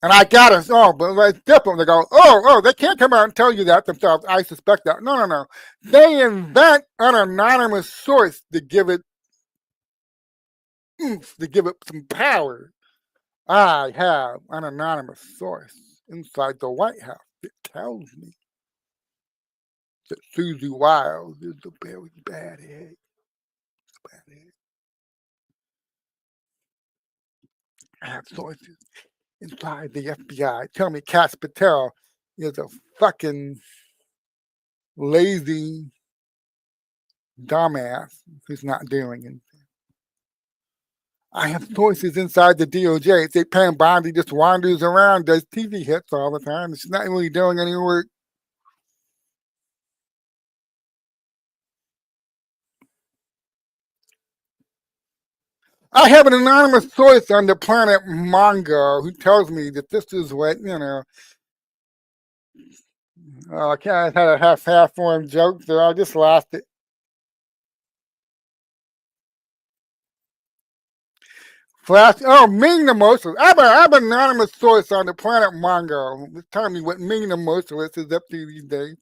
And I got it. Oh, but it's different. They go, they can't come out and tell you that themselves. I suspect that. No. They invent an anonymous source to give it oomph to give it some power. I have an anonymous source inside the White House that tells me that Susie Wiles is a very bad egg. Bad egg. I have sources inside the FBI tell me Kash Patel is a fucking lazy dumbass who's not doing anything. I have sources inside the DOJ. Say Pam Bondi just wanders around, does TV hits all the time. She's not really doing any work. I have an anonymous source on the planet Mongo who tells me that this is what, I kind of had a half-formed joke there. I just lost it. Ming the Merciless. I have an anonymous source on the planet Mongo. It's telling me what Ming the Merciless is up to these days.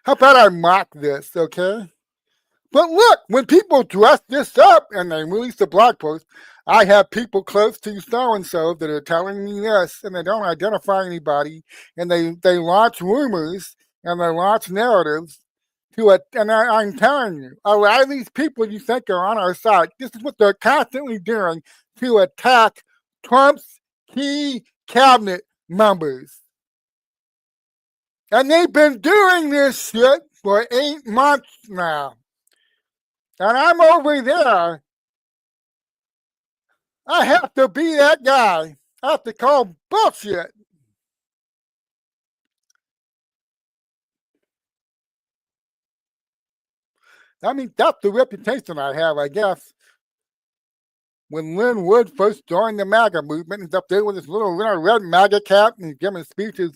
How about I mock this, okay? But look, when people dress this up and they release a blog post, I have people close to so-and-so that are telling me this, and they don't identify anybody, and they launch rumors and they launch narratives and I'm telling you, a lot of these people you think are on our side, this is what they're constantly doing to attack Trump's key cabinet members. And they've been doing this shit for 8 months now. And I'm over there. I have to be that guy. I have to call bullshit. I mean, that's the reputation I have, I guess. When Lynn Wood first joined the MAGA movement, he's up there with his little red MAGA cap and he's giving speeches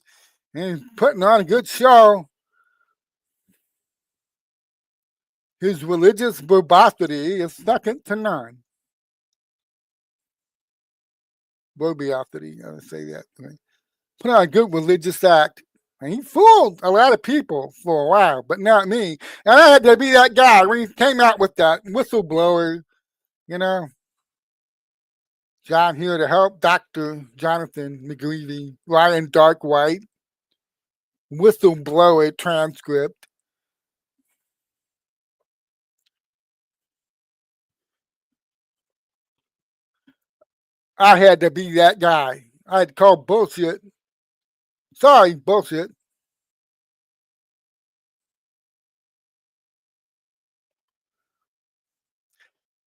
and he's putting on a good show. His religious verbosity is second to none. Verbiosity, I would say that. Put on a good religious act. And he fooled a lot of people for a while, but not me. And I had to be that guy when he came out with that whistleblower, John here to help Dr. Jonathan McGreevy, Ryan Dark White, whistleblower transcript. I had to be that guy. I had to call bullshit. Sorry, bullshit.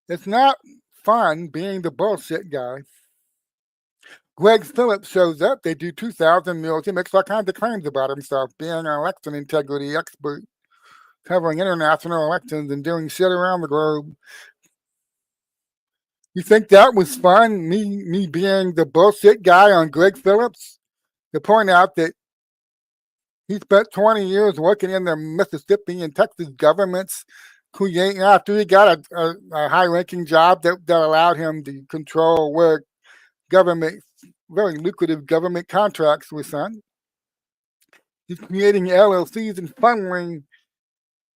It's not fun being the bullshit guy. Greg Phillips shows up. They do 2,000 meals. He makes all kinds of claims about himself, being an election integrity expert, covering international elections and doing shit around the globe. You think that was fun, me being the bullshit guy on Greg Phillips? To point out that he spent 20 years working in the Mississippi and Texas governments, creating after he got a high-ranking job that allowed him to control where government, very lucrative government contracts were signed. He's creating LLCs and funneling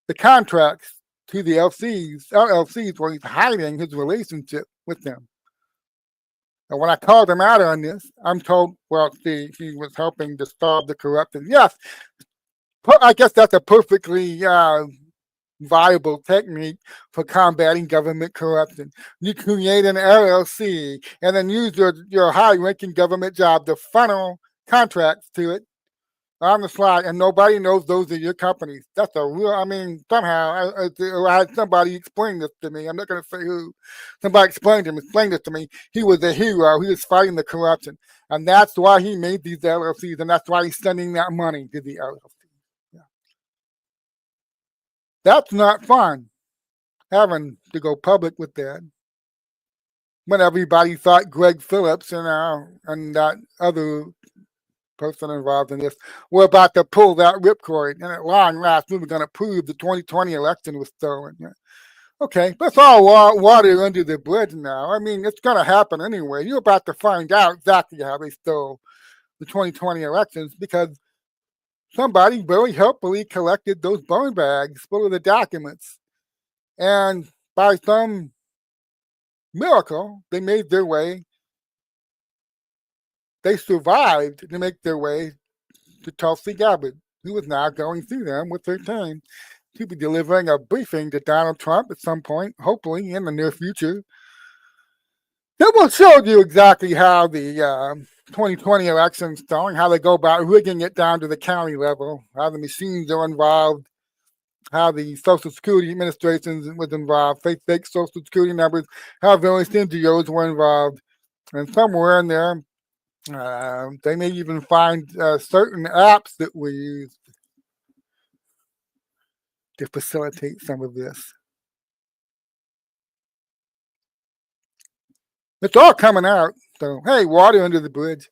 the contracts to the LLCs where he's hiding his relationship with them. And when I called him out on this, I'm told, well, see, he was helping to solve the corruption. Yes, I guess that's a perfectly viable technique for combating government corruption. You create an LLC and then use your high-ranking government job to funnel contracts to it on the slide, and nobody knows those are your companies. That's a real, somehow I had somebody explain this to me. I'm not going to say who. Somebody explained this to me. He was a hero. He was fighting the corruption. And that's why he made these LLCs, and that's why he's sending that money to the LLCs. Yeah. That's not fun, having to go public with that. When everybody thought Greg Phillips and that other person involved in this were about to pull that ripcord, and at long last we were going to prove the 2020 election was stolen. Okay, that's all water under the bridge now. It's going to happen anyway. You're about to find out exactly how they stole the 2020 elections because somebody very helpfully collected those bone bags full of the documents. And by some miracle, they made their way. They survived to make their way to Tulsi Gabbard, who is now going through them with her team to be delivering a briefing to Donald Trump at some point, hopefully in the near future. That will show you exactly how the 2020 election's going, how they go about rigging it down to the county level, how the machines are involved, how the Social Security Administration was involved, fake Social Security numbers, how various NGOs were involved, and somewhere in there, they may even find certain apps that were used to facilitate some of this. It's all coming out. So hey, water under the bridge.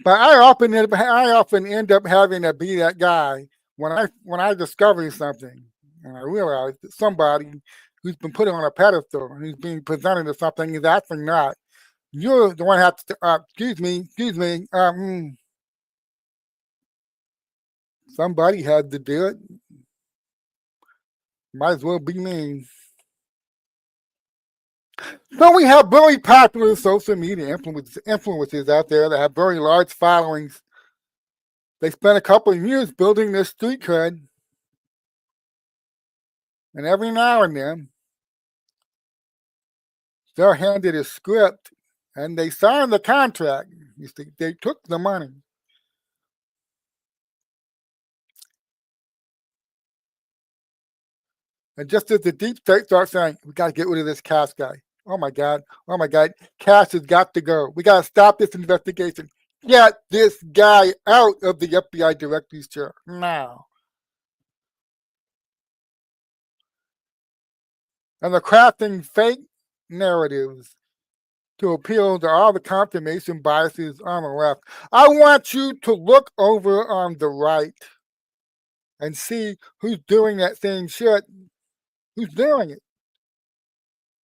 But I often end up having to be that guy when I discover something and I realize that somebody who's been put on a pedestal, who's being presented as something, is actually not. You're the one who has to. Excuse me. Somebody had to do it. Might as well be me. So we have very popular social media influencers out there that have very large followings. They spent a couple of years building their street cred. And every now and then, they're handed a script and they sign the contract. You see, they took the money. And just as the deep state starts saying, we got to get rid of this Kash guy. Oh my God. Kash has got to go. We got to stop this investigation. Get this guy out of the FBI director's chair now. And they're crafting fake narratives to appeal to all the confirmation biases on the left. I want you to look over on the right and see who's doing that same shit. Who's doing it?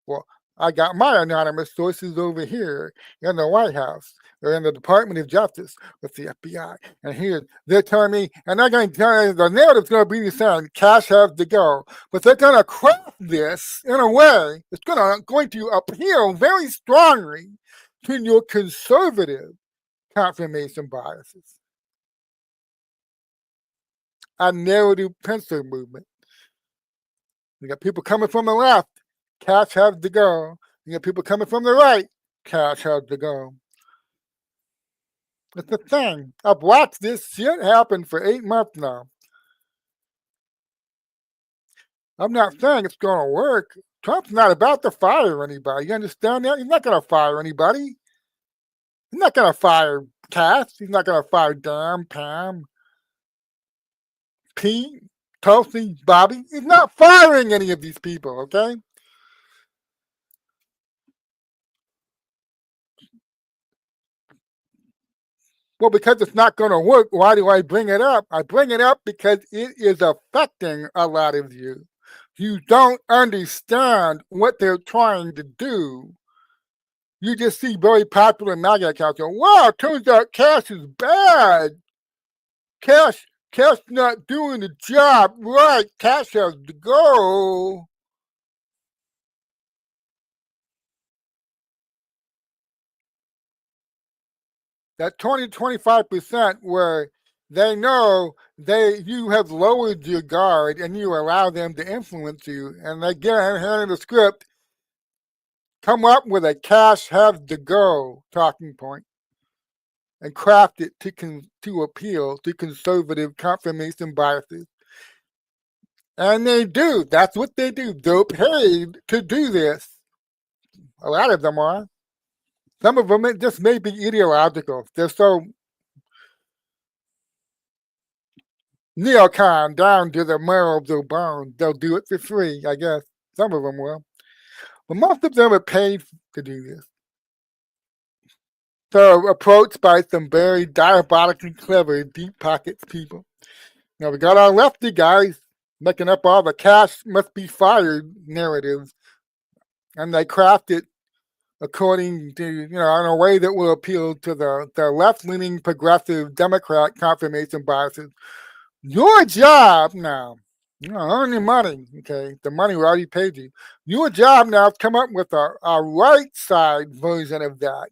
Well, I got my anonymous sources over here in the White House or in the Department of Justice with the FBI. And here they're telling me, and they're going to tell me the narrative's going to be the same. Kash has to go. But they're going to craft this in a way that's going to appeal very strongly to your conservative confirmation biases. A narrative pincer movement. You got people coming from the left, Kash has to go. You got people coming from the right, Kash has to go. It's the thing. I've watched this shit happen for 8 months now. I'm not saying it's going to work. Trump's not about to fire anybody. You understand that? He's not going to fire anybody. He's not going to fire Kash. He's not going to fire Dan, Pam, Pete, Tulsi, Bobby. He's not firing any of these people, okay? Well, because it's not going to work, why do I bring it up? I bring it up because it is affecting a lot of you. You don't understand what they're trying to do. You just see very popular MAGA accounts go, wow, it turns out Kash is bad. Kash not doing the job right. Kash has to go. That 20-25% where they know you have lowered your guard and you allow them to influence you, and they get handed a script, come up with a Kash has to go talking point and craft it to appeal to conservative confirmation biases. And they do. That's what they do. They're paid to do this. A lot of them are. Some of them, it just may be ideological. They're so neocon down to the marrow of their bones. They'll do it for free, I guess. Some of them will. But most of them are paid to do this. So approached by some very diabolically clever deep pockets people. Now we got our lefty guys making up all the Kash must be fired narratives. And they craft it according to, in a way that will appeal to the left-leaning progressive Democrat confirmation biases. Your job now Earn your money, okay? The money we already paid you. Your job now is come up with a right side version of that,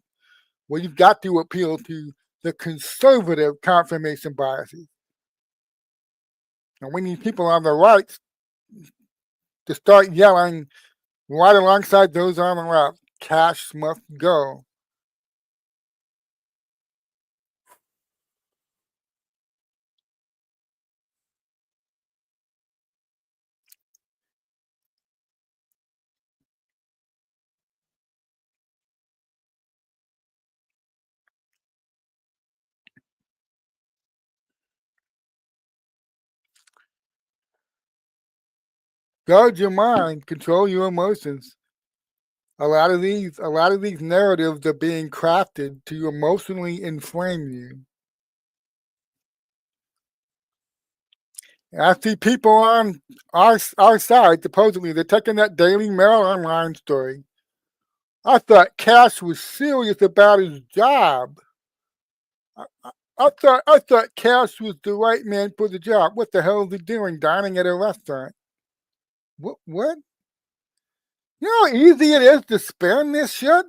where you've got to appeal to the conservative confirmation biases. And we need people on the right to start yelling right alongside those on the left. Cash must go. Guard your mind, control your emotions. A lot of these narratives are being crafted to emotionally inflame you. I see people on our side, supposedly, they're taking that Daily Mail online story. I thought Cash was serious about his job. I thought Cash was the right man for the job. What the hell is he doing dining at a restaurant? What? You know how easy it is to spam this shit?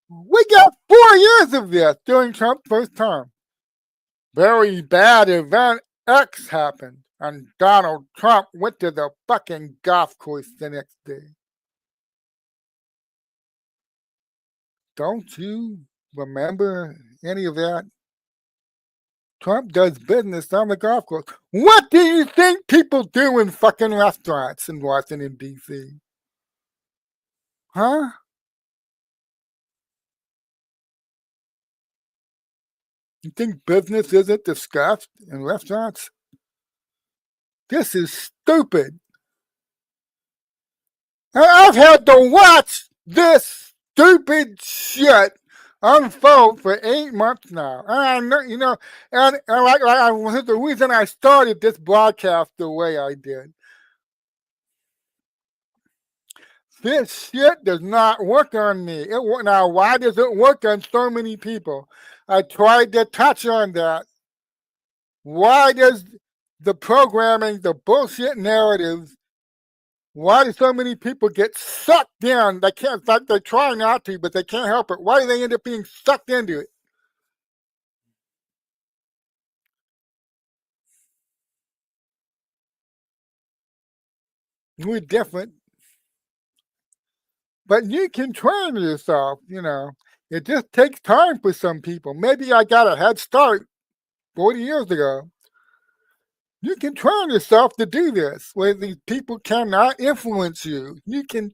We got 4 years of this during Trump's first term. Very bad event X happened, and Donald Trump went to the fucking golf course the next day. Don't you remember any of that? Trump does business on the golf course. What do you think people do in fucking restaurants in Washington, D.C.? Huh? You think business isn't discussed in restaurants? This is stupid. I've had to watch this stupid shit unfold for 8 months now. And I know, the reason I started this broadcast the way I did. This shit does not work on me. Now, why does it work on so many people? I tried to touch on that. Why does the programming, the bullshit narratives, why do so many people get sucked in? They can't, like they try not to, but they can't help it. Why do they end up being sucked into it? We're different. But you can train yourself, It just takes time for some people. Maybe I got a head start 40 years ago. You can train yourself to do this, where these people cannot influence you. You can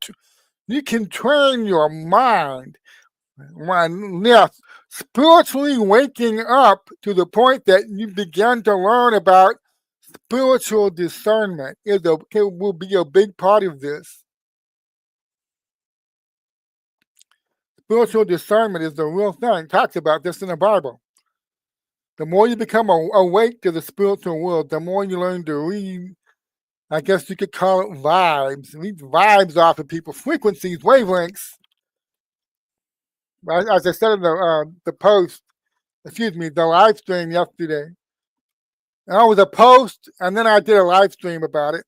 train your mind. Yes, spiritually waking up to the point that you begin to learn about spiritual discernment will be a big part of this. Spiritual discernment is the real thing. It talks about this in the Bible. The more you become awake to the spiritual world, the more you learn to read, I guess you could call it vibes. Read vibes off of people, frequencies, wavelengths. As I said in the live stream yesterday. And I was a post, and then I did a live stream about it.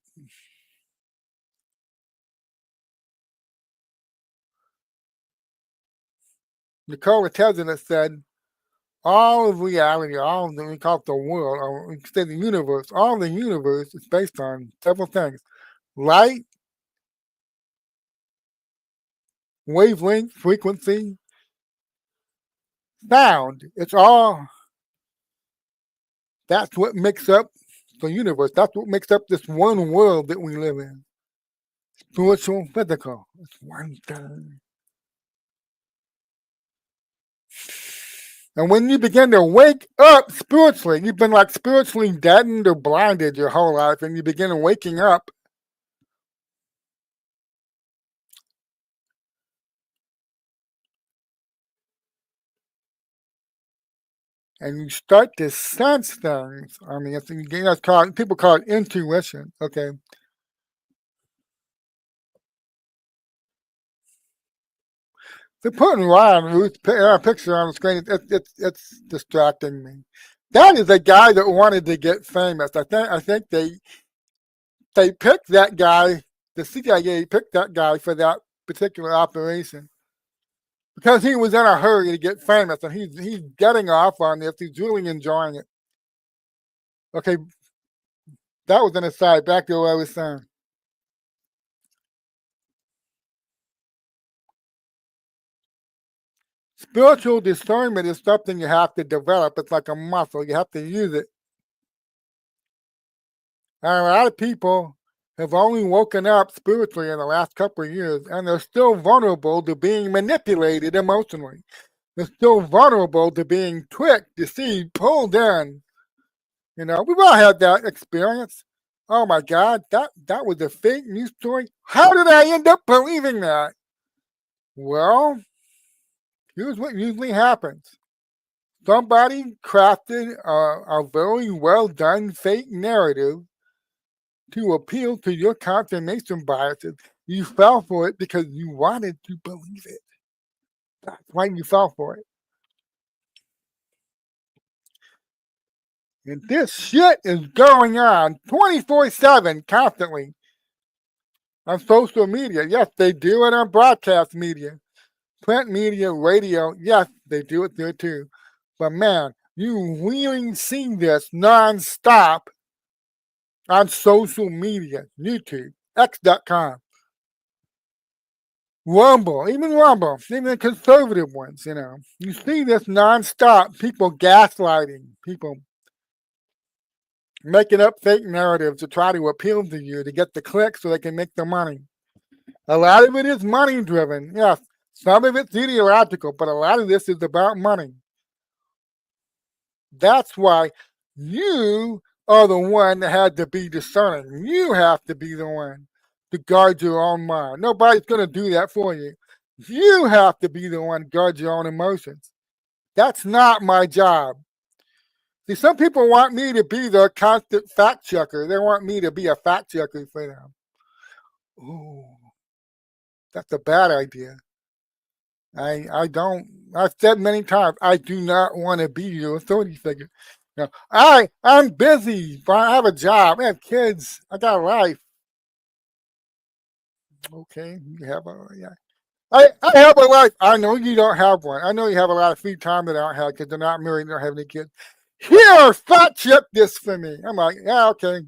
Nikola Tesla said, all of reality, all of the, we call it the world, or we say the universe, all the universe is based on several things. Light, wavelength, frequency, sound. That's what makes up the universe. That's what makes up this one world that we live in. Spiritual, physical. It's one thing. And when you begin to wake up spiritually, you've been like spiritually deadened or blinded your whole life, and you begin waking up. And you start to sense things. I mean, people call it intuition. Okay. They're putting Ryan Ruth's picture on the screen. It's distracting me. That is a guy that wanted to get famous. I think they picked that guy. The CIA picked that guy for that particular operation because he was in a hurry to get famous, and he's getting off on this. He's really enjoying it. Okay, that was an aside. Back to what I was saying. Spiritual discernment is something you have to develop. It's like a muscle. You have to use it. And a lot of people have only woken up spiritually in the last couple of years, and they're still vulnerable to being manipulated emotionally. They're still vulnerable to being tricked, deceived, pulled in. We've all had that experience. Oh my God, that was a fake news story. How did I end up believing that? Well, here's what usually happens. Somebody crafted a very well done fake narrative to appeal to your confirmation biases. You fell for it because you wanted to believe it. That's why you fell for it. And this shit is going on 24/7 constantly on social media. Yes, they do it on broadcast media, print media, radio. Yes, they do it there too. But man, you really see this nonstop on social media, YouTube, X.com, Rumble, even the conservative ones, You see this nonstop, people gaslighting, people making up fake narratives to try to appeal to you to get the clicks so they can make the money. A lot of it is money driven. Yes, some of it's ideological, but a lot of this is about money. That's why you are the one that had to be discerning. You have to be the one to guard your own mind. Nobody's going to do that for you. You have to be the one to guard your own emotions. That's not my job. See, some people want me to be their constant fact checker. They want me to be a fact checker for them. Ooh, that's a bad idea. I've said many times, I do not want to be your authority figure. I'm busy, but I have a job, I have kids, I got a life. Okay, you have yeah. I have a life. I know you don't have one. I know you have a lot of free time that I don't have because they're not married, they don't have any kids. Here, fact check this for me. I'm like, yeah, okay.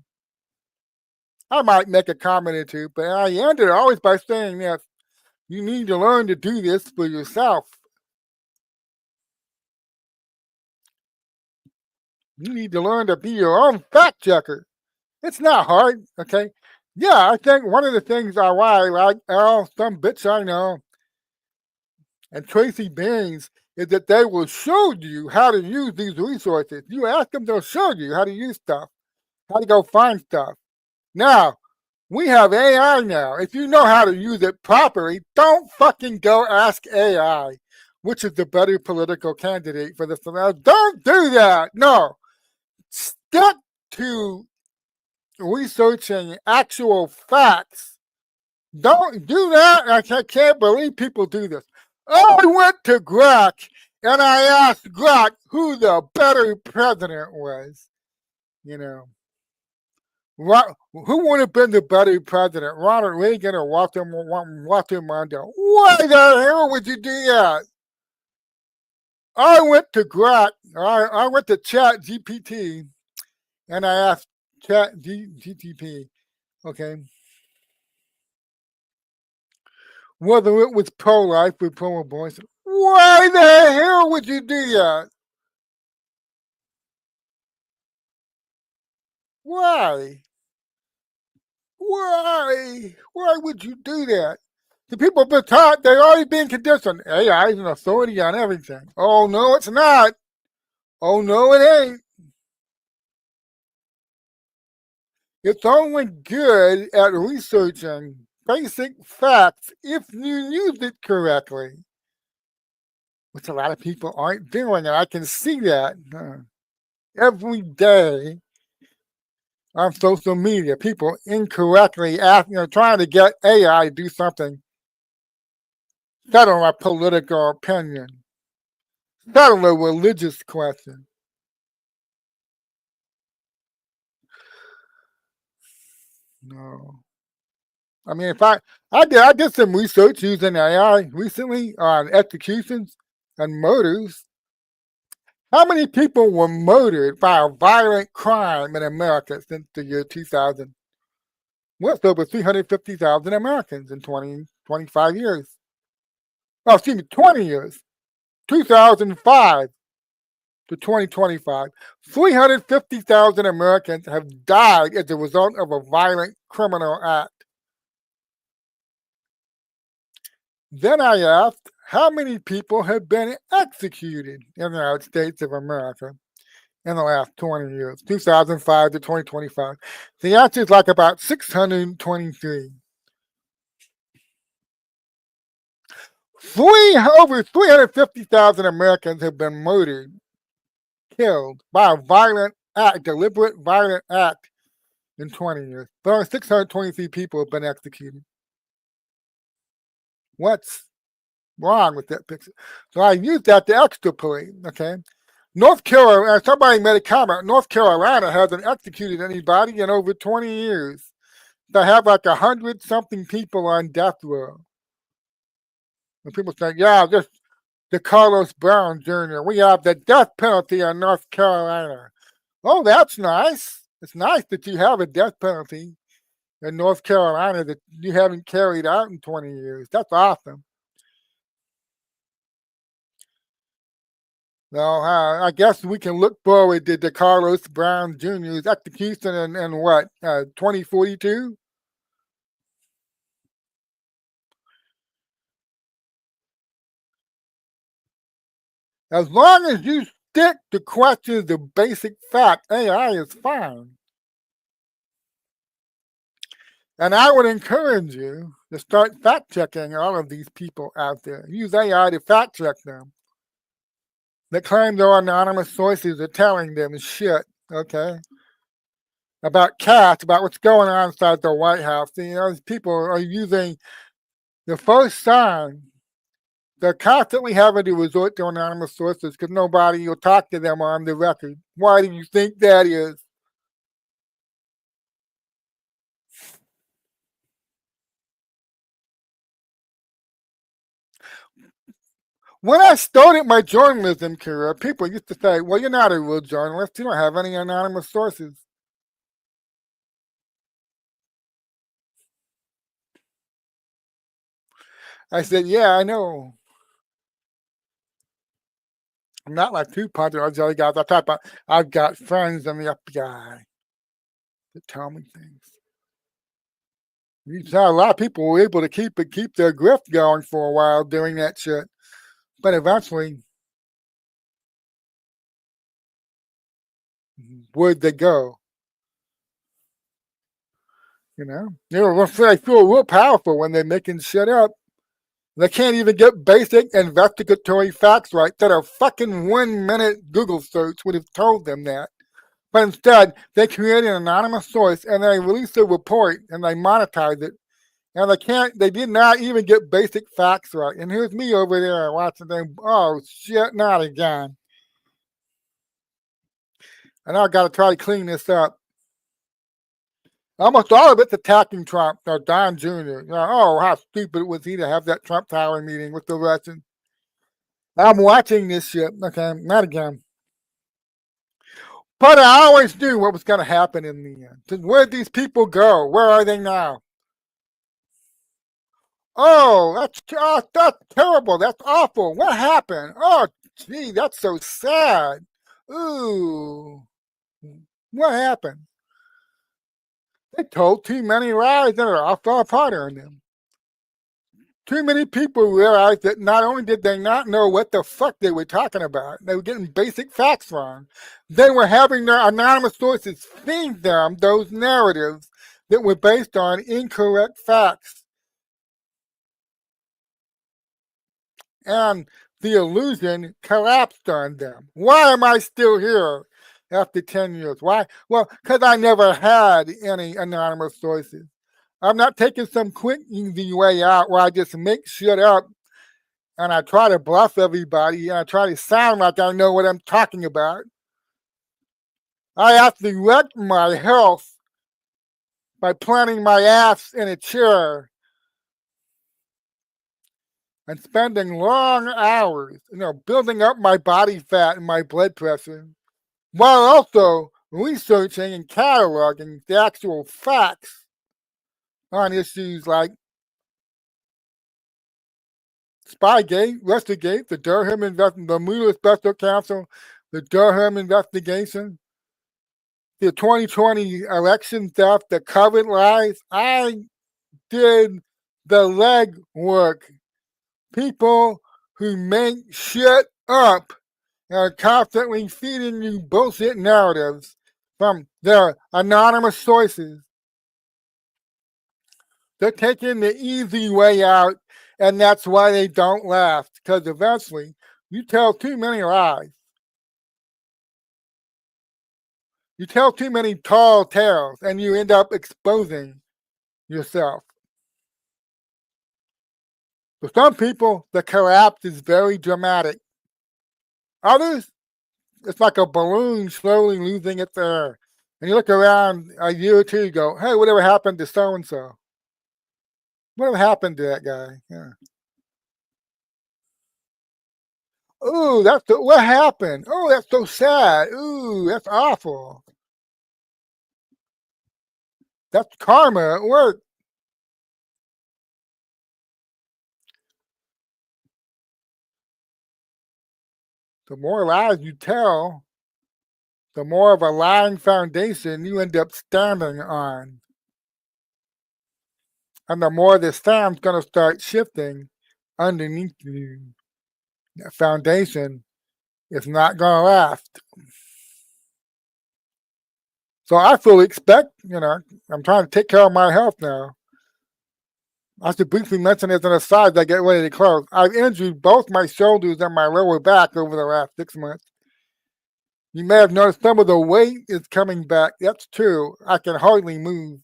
I might make a comment or two, but I ended always by saying that you need to learn to do this for yourself. You need to learn to be your own fact checker. It's not hard, okay? Yeah, I think one of the things why I like some bitch I know and Tracy Baines is that they will show you how to use these resources. You ask them, they'll show you how to use stuff, how to go find stuff. Now, we have AI now. If you know how to use it properly, don't fucking go ask AI which is the better political candidate for this. Don't do that. No. Stick to researching actual facts. Don't do that. I can't believe people do this. I went to Grok and I asked Grok who the better president was. Who would have been the better president, Ronald Reagan or Walter Mondale? Why the hell would you do that? I went to Grok. I went to Chat GPT and I asked Chat GTP, okay, whether it was pro-life or pro-abortion. Why the hell would you do that? Why? Why would you do that? The people have been taught, they're already being conditioned. AI is an authority on everything. Oh, no, it's not. Oh, no, it ain't. It's only good at researching basic facts if you use it correctly, which a lot of people aren't doing, and I can see that every day on social media. People incorrectly trying to get AI to do something, settle a political opinion, settle a religious question. No. I mean, if I did some research using AI recently on executions and murders. How many people were murdered by a violent crime in America since the year 2000? Well, it's over 350,000 Americans in 25 years. Oh, excuse me, 20 years. 2005 to 2025. 350,000 Americans have died as a result of a violent criminal act. Then I asked, how many people have been executed in the United States of America in the last 20 years, 2005 to 2025? The answer is like about 623. Over 350,000 Americans have been murdered, killed by a violent act, deliberate violent act in 20 years. But only 623 people have been executed. What's wrong with that picture? So I used that to extrapolate, okay? North Carolina, somebody made a comment, North Carolina hasn't executed anybody in over 20 years. They have like 100-something people on death row. And people say, yeah, just the Carlos Brown Jr., we have the death penalty in North Carolina. Oh, that's nice. It's nice that you have a death penalty in North Carolina that you haven't carried out in 20 years. That's awesome. Well, I guess we can look forward to the Carlos Brown Jr.'s execution in what, 2042? As long as you stick to questions of basic fact, AI is fine. And I would encourage you to start fact checking all of these people out there. Use AI to fact check them. That claim their anonymous sources are telling them shit, okay? About cats, about what's going on inside the White House. You know, these people are using the first sign. They're constantly having to resort to anonymous sources because nobody will talk to them on the record. Why do you think that is? When I started my journalism career, people used to say, well, you're not a real journalist. You don't have any anonymous sources. I said, yeah, I know. I'm not like Tupac or those other guys. I talk about, I've got friends in the FBI that tell me things. You saw a lot of people were able to keep their grift going for a while doing that shit. But eventually, where'd they go? You know, they feel real powerful when they're making shit up. They can't even get basic investigatory facts right that a fucking 1-minute Google search would have told them that. But instead, they create an anonymous source and they release a report and they monetize it. And they did not even get basic facts right. And here's me over there watching them. Oh shit, not again. And I got to try to clean this up. Almost all of it's attacking Trump, or Don Jr. You know, oh, how stupid was he to have that Trump Tower meeting with the Russians? I'm watching this shit. Okay, not again. But I always knew what was going to happen in the end. Where'd these people go? Where are they now? Oh, that's terrible. That's awful. What happened? Oh, gee, that's so sad. Ooh, what happened? They told too many lies that are all fell apart on them. Too many people realized that not only did they not know what the fuck they were talking about, they were getting basic facts wrong. They were having their anonymous sources feed them those narratives that were based on incorrect facts. And the illusion collapsed on them. Why am I still here after 10 years? Why? Well, because I never had any anonymous sources. I'm not taking some quick, easy way out where I just make shit up and I try to bluff everybody and I try to sound like I know what I'm talking about. I have to wreck my health by planting my ass in a chair and spending long hours, building up my body fat and my blood pressure, while also researching and cataloging the actual facts on issues like Spygate, Russiagate, the Mueller Special Counsel, the Durham investigation, the 2020 election theft, the COVID lies. I did the legwork. People who make shit up and are constantly feeding you bullshit narratives from their anonymous sources. They're taking the easy way out, and that's why they don't last, because eventually you tell too many lies. You tell too many tall tales, and you end up exposing yourself. For some people, the collapse is very dramatic. Others, it's like a balloon slowly losing its air. And you look around a year or two, you go, hey, whatever happened to so-and-so? Whatever happened to that guy? Yeah. Ooh, what happened? Oh, that's so sad. Ooh, that's awful. That's karma at work. The more lies you tell, the more of a lying foundation you end up standing on. And the more the sand's going to start shifting underneath you. That foundation is not going to last. So I fully expect, I'm trying to take care of my health now. I should briefly mention as an aside as I get ready to close. I've injured both my shoulders and my lower back over the last 6 months. You may have noticed some of the weight is coming back. That's true. I can hardly move.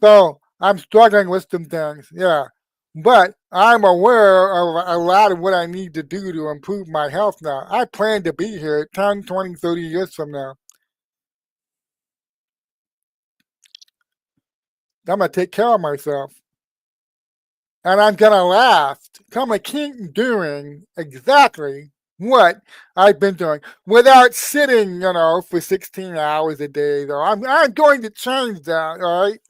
So I'm struggling with some things, yeah. But I'm aware of a lot of what I need to do to improve my health now. I plan to be here 10, 20, 30 years from now. I'm going to take care of myself. And I'm going to last. I'm going to keep doing exactly what I've been doing without sitting, for 16 hours a day, though. I'm going to change that, all right?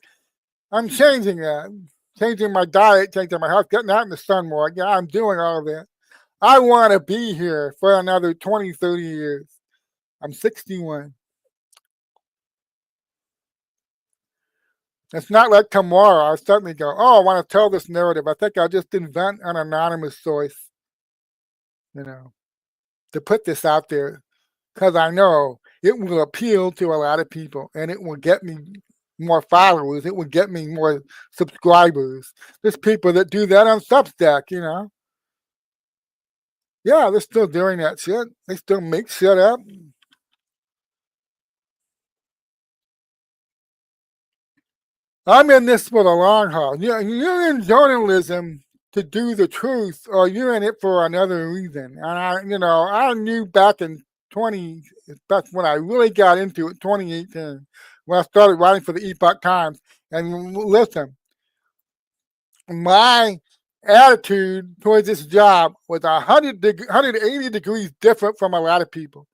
I'm changing that. Changing my diet, changing my health, getting out in the sun more. Yeah, I'm doing all of that. I want to be here for another 20, 30 years. I'm 61. It's not like tomorrow I suddenly go, oh, I want to tell this narrative. I think I'll just invent an anonymous source, to put this out there, because I know it will appeal to a lot of people and it will get me more followers. It will get me more subscribers. There's people that do that on Substack, Yeah, they're still doing that shit. They still make shit up. I'm in this for the long haul. You're in journalism to do the truth, or you're in it for another reason. And I knew back in that's when I really got into it, 2018, when I started writing for the Epoch Times. And listen, my attitude towards this job was 180 degrees different from a lot of people.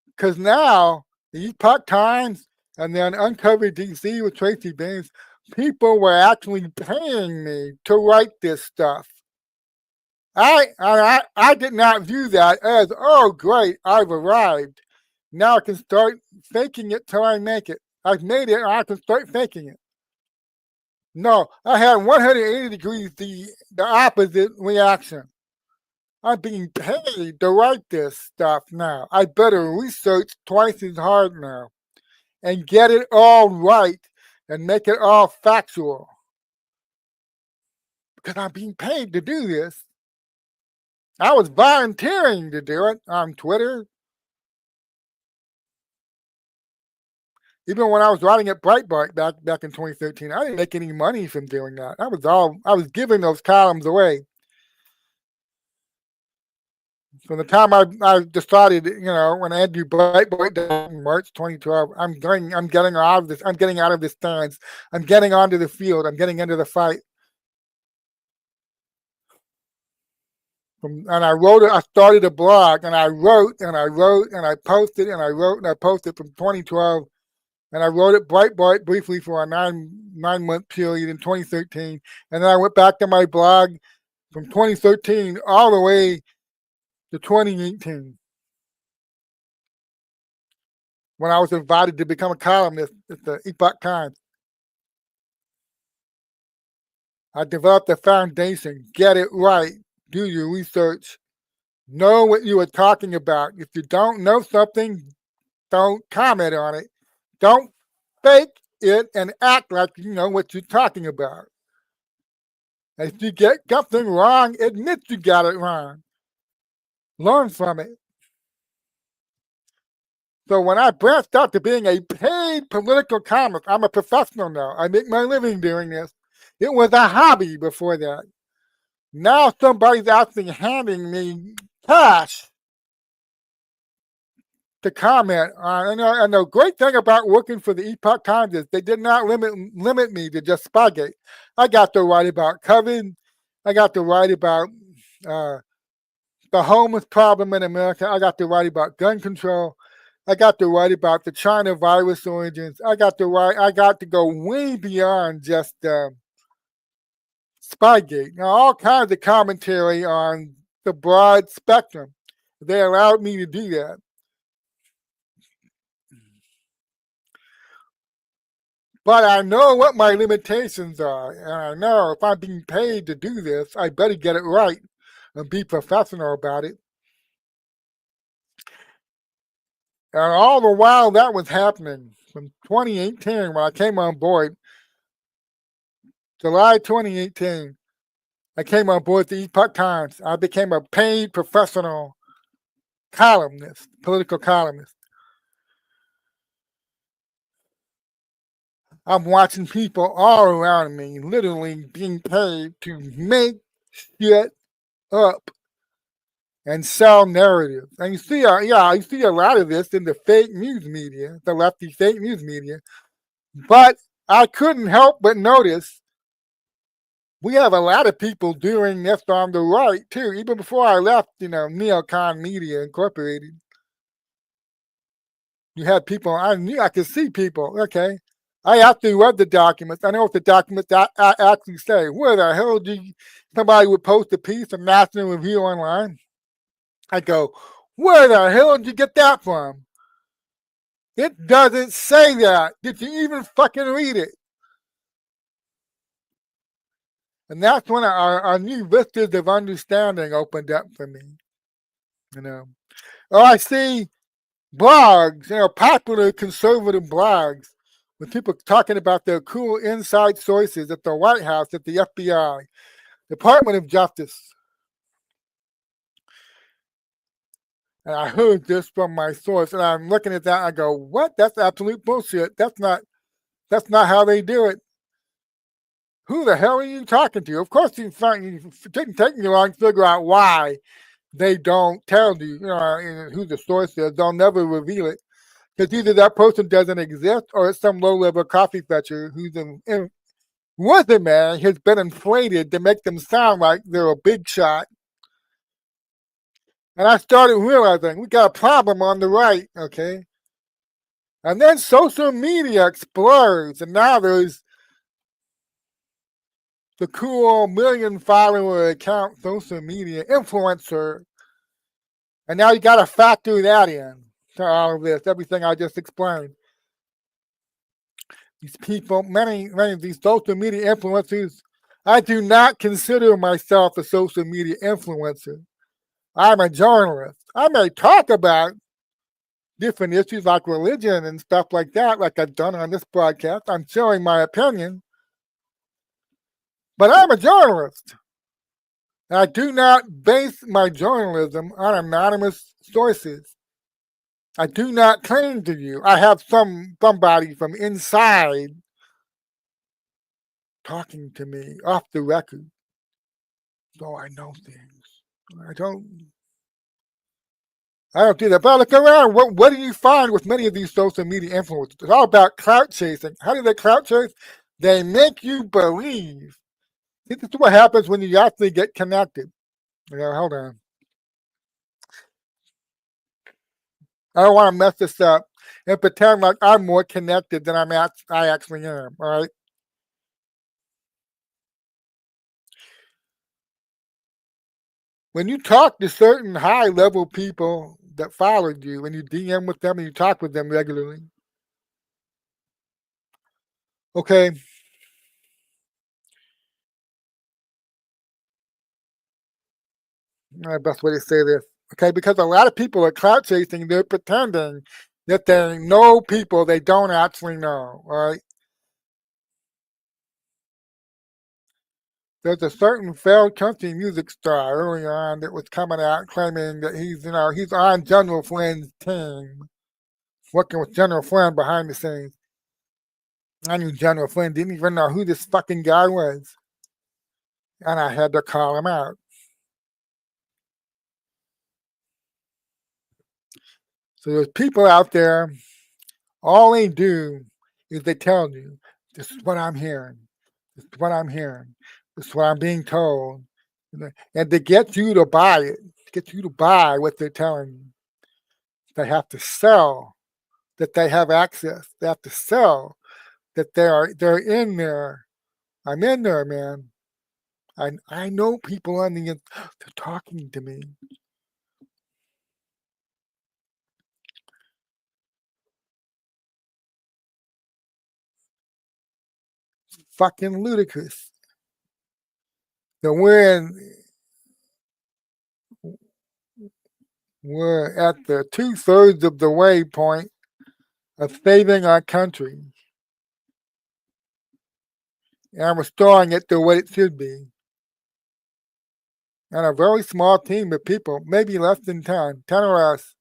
Because now, the Epoch Times and then Uncovered DC with Tracy Baines, people were actually paying me to write this stuff. I did not view that as, oh, great, I've arrived. Now I can start faking it till I make it. I've made it, and I can start faking it. No, I had 180 degrees the opposite reaction. I'm being paid to write this stuff now. I better research twice as hard now and get it all right and make it all factual. Because I'm being paid to do this. I was volunteering to do it on Twitter. Even when I was writing at Breitbart back in 2013, I didn't make any money from doing that. I was giving those columns away. From the time I decided, when Andrew Brightboy died in March 2012, I'm getting out of this. I'm getting out of this stance. I'm getting onto the field. I'm getting into the fight. And I wrote it. I started a blog, and I wrote and I wrote and I posted and I wrote and I posted from 2012, and I wrote it briefly for a nine-month period in 2013, and then I went back to my blog from 2013 all the way to 2018, when I was invited to become a columnist at the Epoch Times. I developed a foundation. Get it right. Do your research. Know what you are talking about. If you don't know something, don't comment on it. Don't fake it and act like you know what you're talking about. If you get something wrong, admit you got it wrong. Learn from it. So when I branched out to being a paid political columnist, I'm a professional now. I make my living doing this. It was a hobby before that. Now somebody's actually handing me cash to comment on. And the great thing about working for the Epoch Times is they did not limit me to just Spygate. I got to write about COVID. I got to write about the homeless problem in America. I got to write about gun control. I got to write about the China virus origins. I got to go way beyond just Spygate. Now, all kinds of commentary on the broad spectrum. They allowed me to do that. But I know what my limitations are, and I know if I'm being paid to do this, I better get it right and be professional about it. And all the while that was happening, from 2018, when I came on board, July 2018, I came on board the Epoch Times. I became a paid professional columnist, political columnist. I'm watching people all around me literally being paid to make shit up and sell narratives. And you see, you see a lot of this in the fake news media, the lefty fake news media. But I couldn't help but notice we have a lot of people doing this on the right too. Even before I left, Neocon Media Incorporated, you had people. I knew I could see people. Okay, I actually read the documents. I know what the documents actually say. Where the hell somebody would post a piece of National Review online? I go, where the hell did you get that from? It doesn't say that. Did you even fucking read it? And that's when our new vistas of understanding opened up for me. Oh, I see blogs, popular conservative blogs, with people talking about their cool inside sources at the White House, at the FBI, Department of Justice. And I heard this from my source, and I'm looking at that, and I go, what? That's absolute bullshit. That's not how they do it. Who the hell are you talking to? Of course, it didn't take me long to figure out why they don't tell you, who the source is. They'll never reveal it. Because either that person doesn't exist, or it's some low-level coffee fetcher who's resume has been inflated to make them sound like they're a big shot. And I started realizing we got a problem on the right, okay? And then social media explodes, and now there's the cool million-follower account social media influencer. And now you got to factor that in to all of this, everything I just explained. These people, many of these social media influencers, I do not consider myself a social media influencer. I'm a journalist. I may talk about different issues like religion and stuff like that, like I've done on this broadcast. I'm showing my opinion. But I'm a journalist. I do not base my journalism on anonymous sources. I do not claim to you. I have somebody from inside talking to me off the record. So I know things. I don't I don't do that. But I look around. What do you find with many of these social media influencers? It's all about clout chasing. How do they clout chase? They make you believe. This is what happens when you actually get connected. Hold on. I don't want to mess this up and pretend like I'm more connected than I actually am. All right. When you talk to certain high level people that followed you, and you DM with them and you talk with them regularly, okay, best way to say this, okay, because a lot of people are clout chasing, they're pretending that they know people they don't actually know, all right? There's a certain failed country music star early on that was coming out claiming that he's on General Flynn's team, working with General Flynn behind the scenes. I knew General Flynn didn't even know who this fucking guy was, and I had to call him out. So there's people out there, all they do is they tell you, this is what I'm hearing. This is what I'm hearing. This is what I'm being told. And to get you to buy it, to get you to buy what they're telling you, they have to sell that they have access. They have to sell that they're in there. I'm in there, man. I know people on the they're talking to me. Fucking ludicrous. So we're at the 2/3 of the way point of saving our country and restoring it to what it should be. And a very small team of people, maybe less than 10 of us,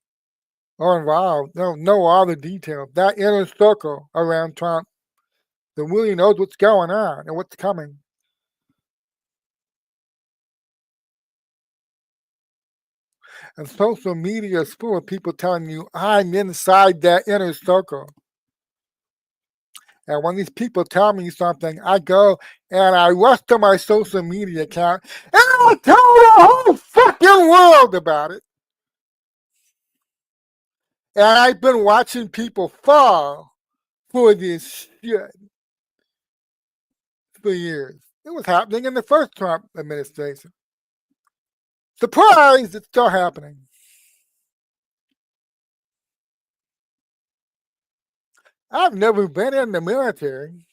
are involved. They don't know all the details. That inner circle around Trump that really knows what's going on and what's coming. And social media is full of people telling you, I'm inside that inner circle. And when these people tell me something, I go and I rush to my social media account and I tell the whole fucking world about it. And I've been watching people fall for this shit for years. It was happening in the first Trump administration. Surprise, it's still happening. I've never been in the military,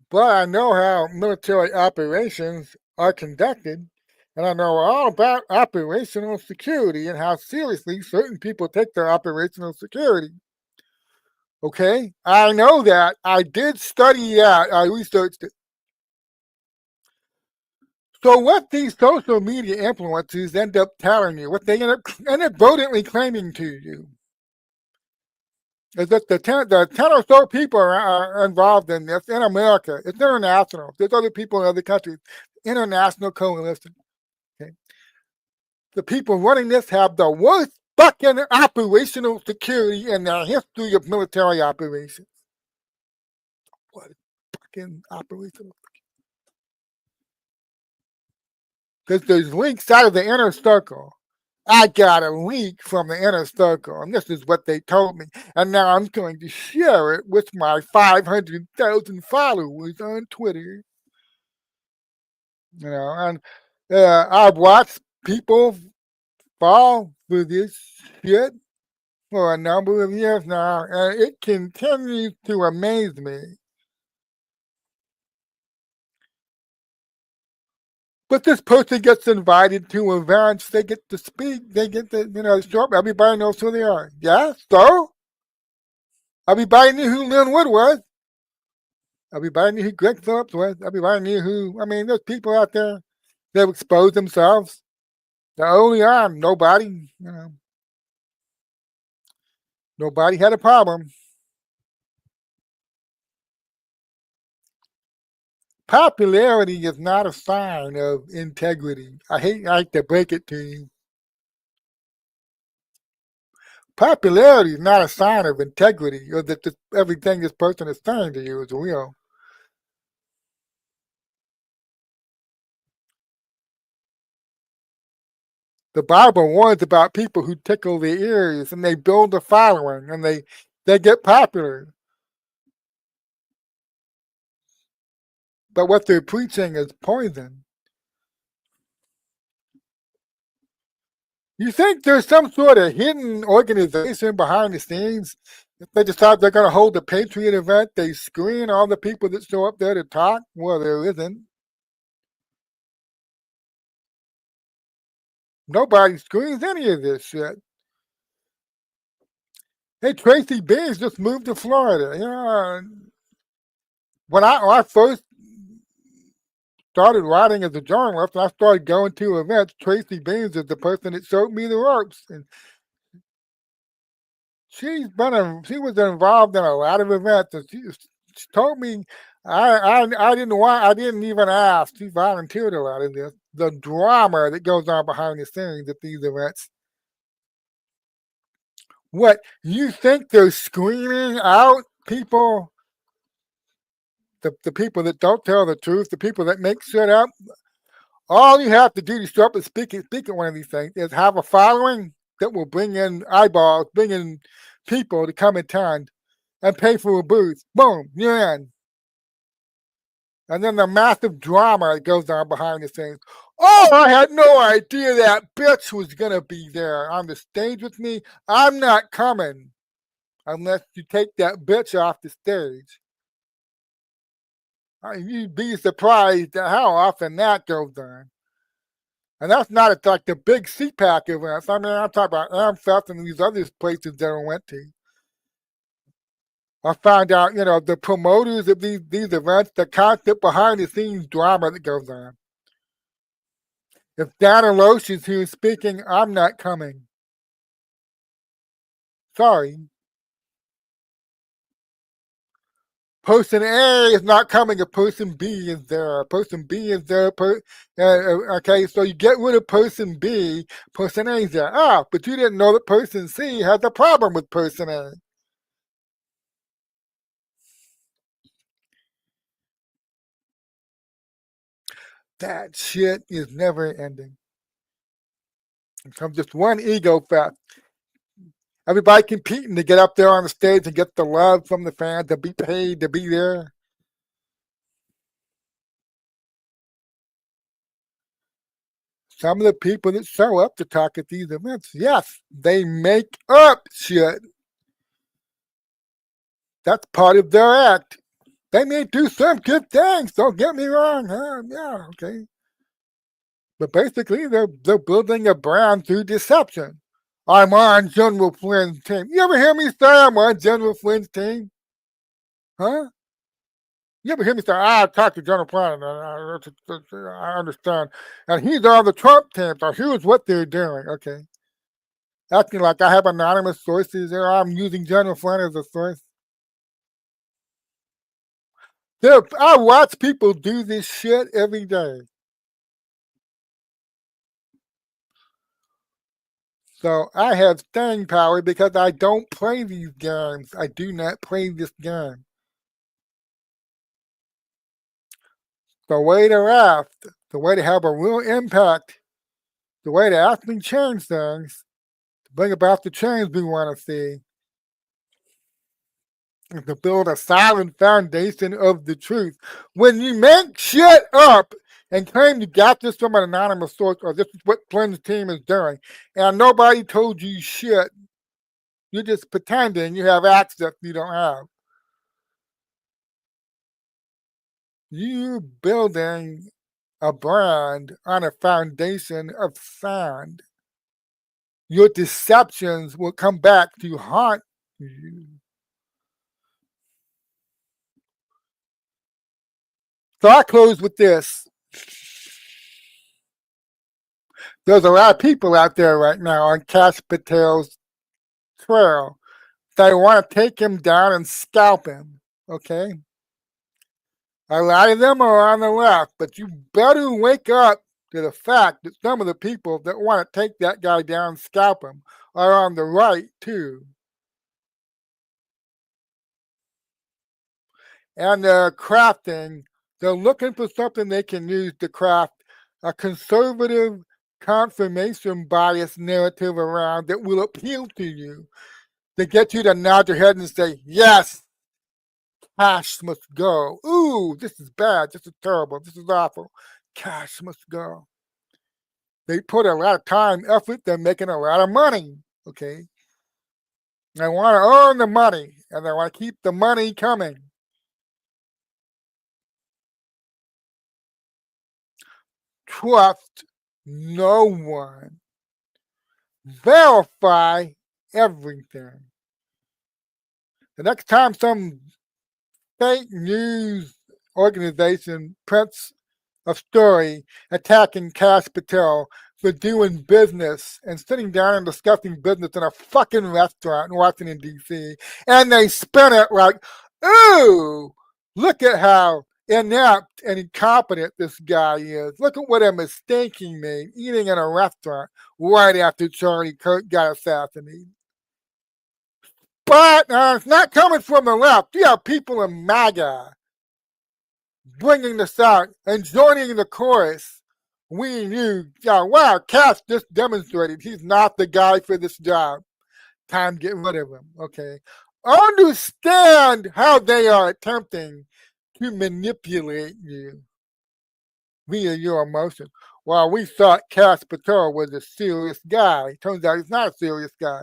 but I know how military operations are conducted, and I know all about operational security and how seriously certain people take their operational security. Okay? I know that. I did study that. I researched it. So what these social media influencers end up telling you, what they end up blatantly claiming to you, is that the 10 or so people are involved in this in America. It's international. There's other people in other countries. International coalition. Okay. The people running this have the worst fucking operational security in the history of military operations. What fucking operational? Because there's links out of the inner circle. I got a link from the inner circle, and this is what they told me. And now I'm going to share it with my 500,000 followers on Twitter. And I've watched people fall for this shit for a number of years now, and it continues to amaze me. But this person gets invited to events, they get to speak, they get to, show up, everybody knows who they are. Yeah, so? Everybody knew who Lynn Wood was. Everybody knew who Greg Phillips was. Everybody knew there's people out there that have exposed themselves. Early on, nobody had a problem. Popularity is not a sign of integrity. I hate to break it to you. Popularity is not a sign of integrity or that everything this person is saying to you is real. The Bible warns about people who tickle their ears and they build a following and they get popular. But what they're preaching is poison. You think there's some sort of hidden organization behind the scenes? If they decide they're going to hold a Patriot event, they screen all the people that show up there to talk? Well, there isn't. Nobody screens any of this shit. Hey, Tracy Beans just moved to Florida. You know, when I first started writing as a journalist, and I started going to events, Tracy Beans is the person that showed me the ropes. And she was involved in a lot of events, and she told me I didn't even ask. She volunteered a lot of this. The drama that goes on behind the scenes at these events. What, you think they're screening out people? The people that don't tell the truth, the people that make shit up. All you have to do to show up and speak at one of these things is have a following that will bring in eyeballs, bring in people to come attend and pay for a booth. Boom, you're in. And then the massive drama that goes on behind the scenes. Oh, I had no idea that bitch was going to be there on the stage with me. I'm not coming unless you take that bitch off the stage. You'd be surprised at how often that goes on. And that's not like the big CPAC events. I mean, I'm talking about AmFest and these other places that I went to. I found out, the promoters of these events, the constant behind the scenes drama that goes on. If Dana Loesch is here speaking, I'm not coming. Sorry. Person A is not coming if person B is there. Person B is there. Okay, so you get rid of person B, person A is there. Ah, but you didn't know that person C has a problem with person A. That shit is never ending. It becomes just one ego fest. Everybody competing to get up there on the stage and get the love from the fans, to be paid to be there. Some of the people that show up to talk at these events, yes, they make up shit. That's part of their act. They may do some good things, don't get me wrong. Yeah, okay. But basically, they're building a brand through deception. I'm on General Flynn's team. You ever hear me say I'm on General Flynn's team? Huh? You ever hear me say, I talked to General Flynn, I understand. And he's on the Trump team, so here's what they're doing. Okay. Acting like I have anonymous sources there. I'm using General Flynn as a source. I watch people do this shit every day. So I have staying power because I don't play these games. I do not play this game. The way to act, the way to have a real impact, the way to actually change things, to bring about the change we want to see, is to build a solid foundation of the truth. When you make shit up and claim you got this from an anonymous source, or this is what Flynn's team is doing, and nobody told you shit, you're just pretending you have access you don't have. You building a brand on a foundation of sand. Your deceptions will come back to haunt you. So I close with this. There's a lot of people out there right now on Kash Patel's trail. They want to take him down and scalp him. Okay? A lot of them are on the left, but you better wake up to the fact that some of the people that want to take that guy down, scalp him, are on the right too. And they're crafting, they're looking for something they can use to craft a conservative confirmation bias narrative around that will appeal to you, to get you to nod your head and say, yes, Kash must go. Ooh, this is bad. This is terrible. This is awful. Kash must go. They put a lot of time, effort, they're making a lot of money. Okay. They want to earn the money and they want to keep the money coming. Trust no one. Verify everything. The next time some fake news organization prints a story attacking Kash Patel for doing business and sitting down and discussing business in a fucking restaurant in Washington, D.C., and they spin it like, ooh, look at how inept and incompetent this guy is. Look at what a mistake he made eating in a restaurant right after Charlie Kirk got assassinated. But it's not coming from the left. You have people in MAGA bringing this out and joining the chorus. We knew, wow, Kash just demonstrated he's not the guy for this job. Time to get rid of him. Okay. Understand how they are attempting to manipulate you via your emotions. While we thought Kash Patel was a serious guy, turns out he's not a serious guy.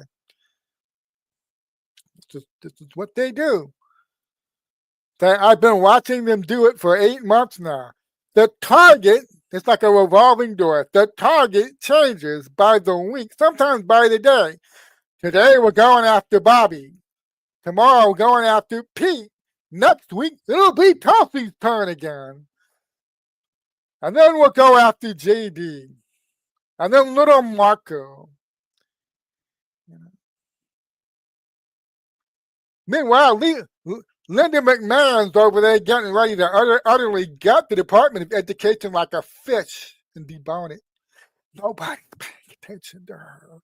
This is what they do. I've been watching them do it for 8 months now. The target, it's like a revolving door. The target changes by the week, sometimes by the day. Today we're going after Bobby. Tomorrow we're going after Pete. Next week it'll be Tulsi's turn again. And then we'll go after JD. And then little Marco. Meanwhile, Linda McMahon's over there getting ready to utterly gut the Department of Education like a fish and debone it. Nobody's paying attention to her.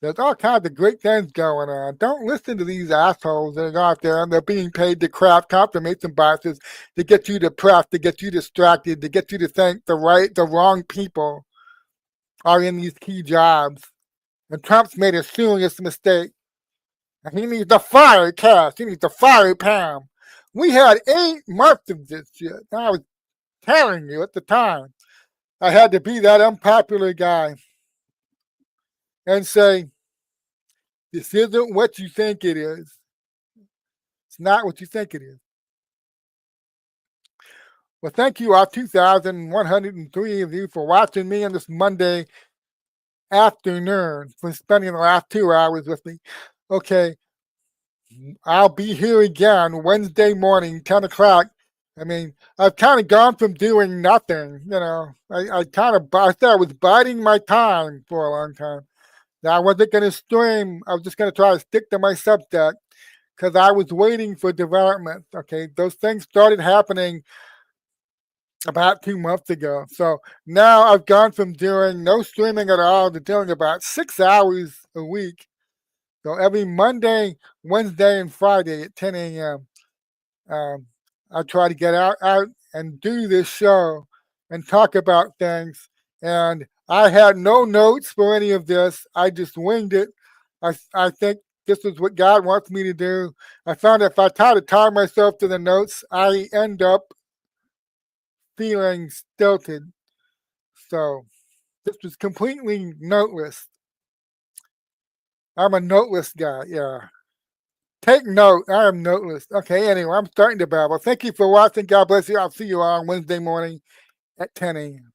There's all kinds of great things going on. Don't listen to these assholes that are out there and they're being paid to craft confirmation biases to get you depressed, to get you distracted, to get you to think the wrong people are in these key jobs. And Trump's made a serious mistake. And he needs to fire Kash. He needs to fire Pam. We had 8 months of this shit. I was telling you at the time, I had to be that unpopular guy and say, this isn't what you think it is. It's not what you think it is. Well, thank you, all 2,103 of you, for watching me on this Monday afternoon, for spending the last 2 hours with me. Okay, I'll be here again Wednesday morning, 10 o'clock. I mean, I've kind of gone from doing nothing, I thought I was biding my time for a long time. Now, I wasn't going to stream. I was just going to try to stick to my Substack because I was waiting for development. Okay, those things started happening about 2 months ago. So now I've gone from doing no streaming at all to doing about 6 hours a week. So every Monday, Wednesday, and Friday at 10 a.m., I try to get out and do this show and talk about things. And I had no notes for any of this. I just winged it. I think this is what God wants me to do. I found if I try to tie myself to the notes, I end up feeling stilted. So this was completely noteless. I'm a noteless guy, yeah. Take note, I am noteless. Okay, anyway, I'm starting to babble. Thank you for watching. God bless you. I'll see you on Wednesday morning at 10 a.m.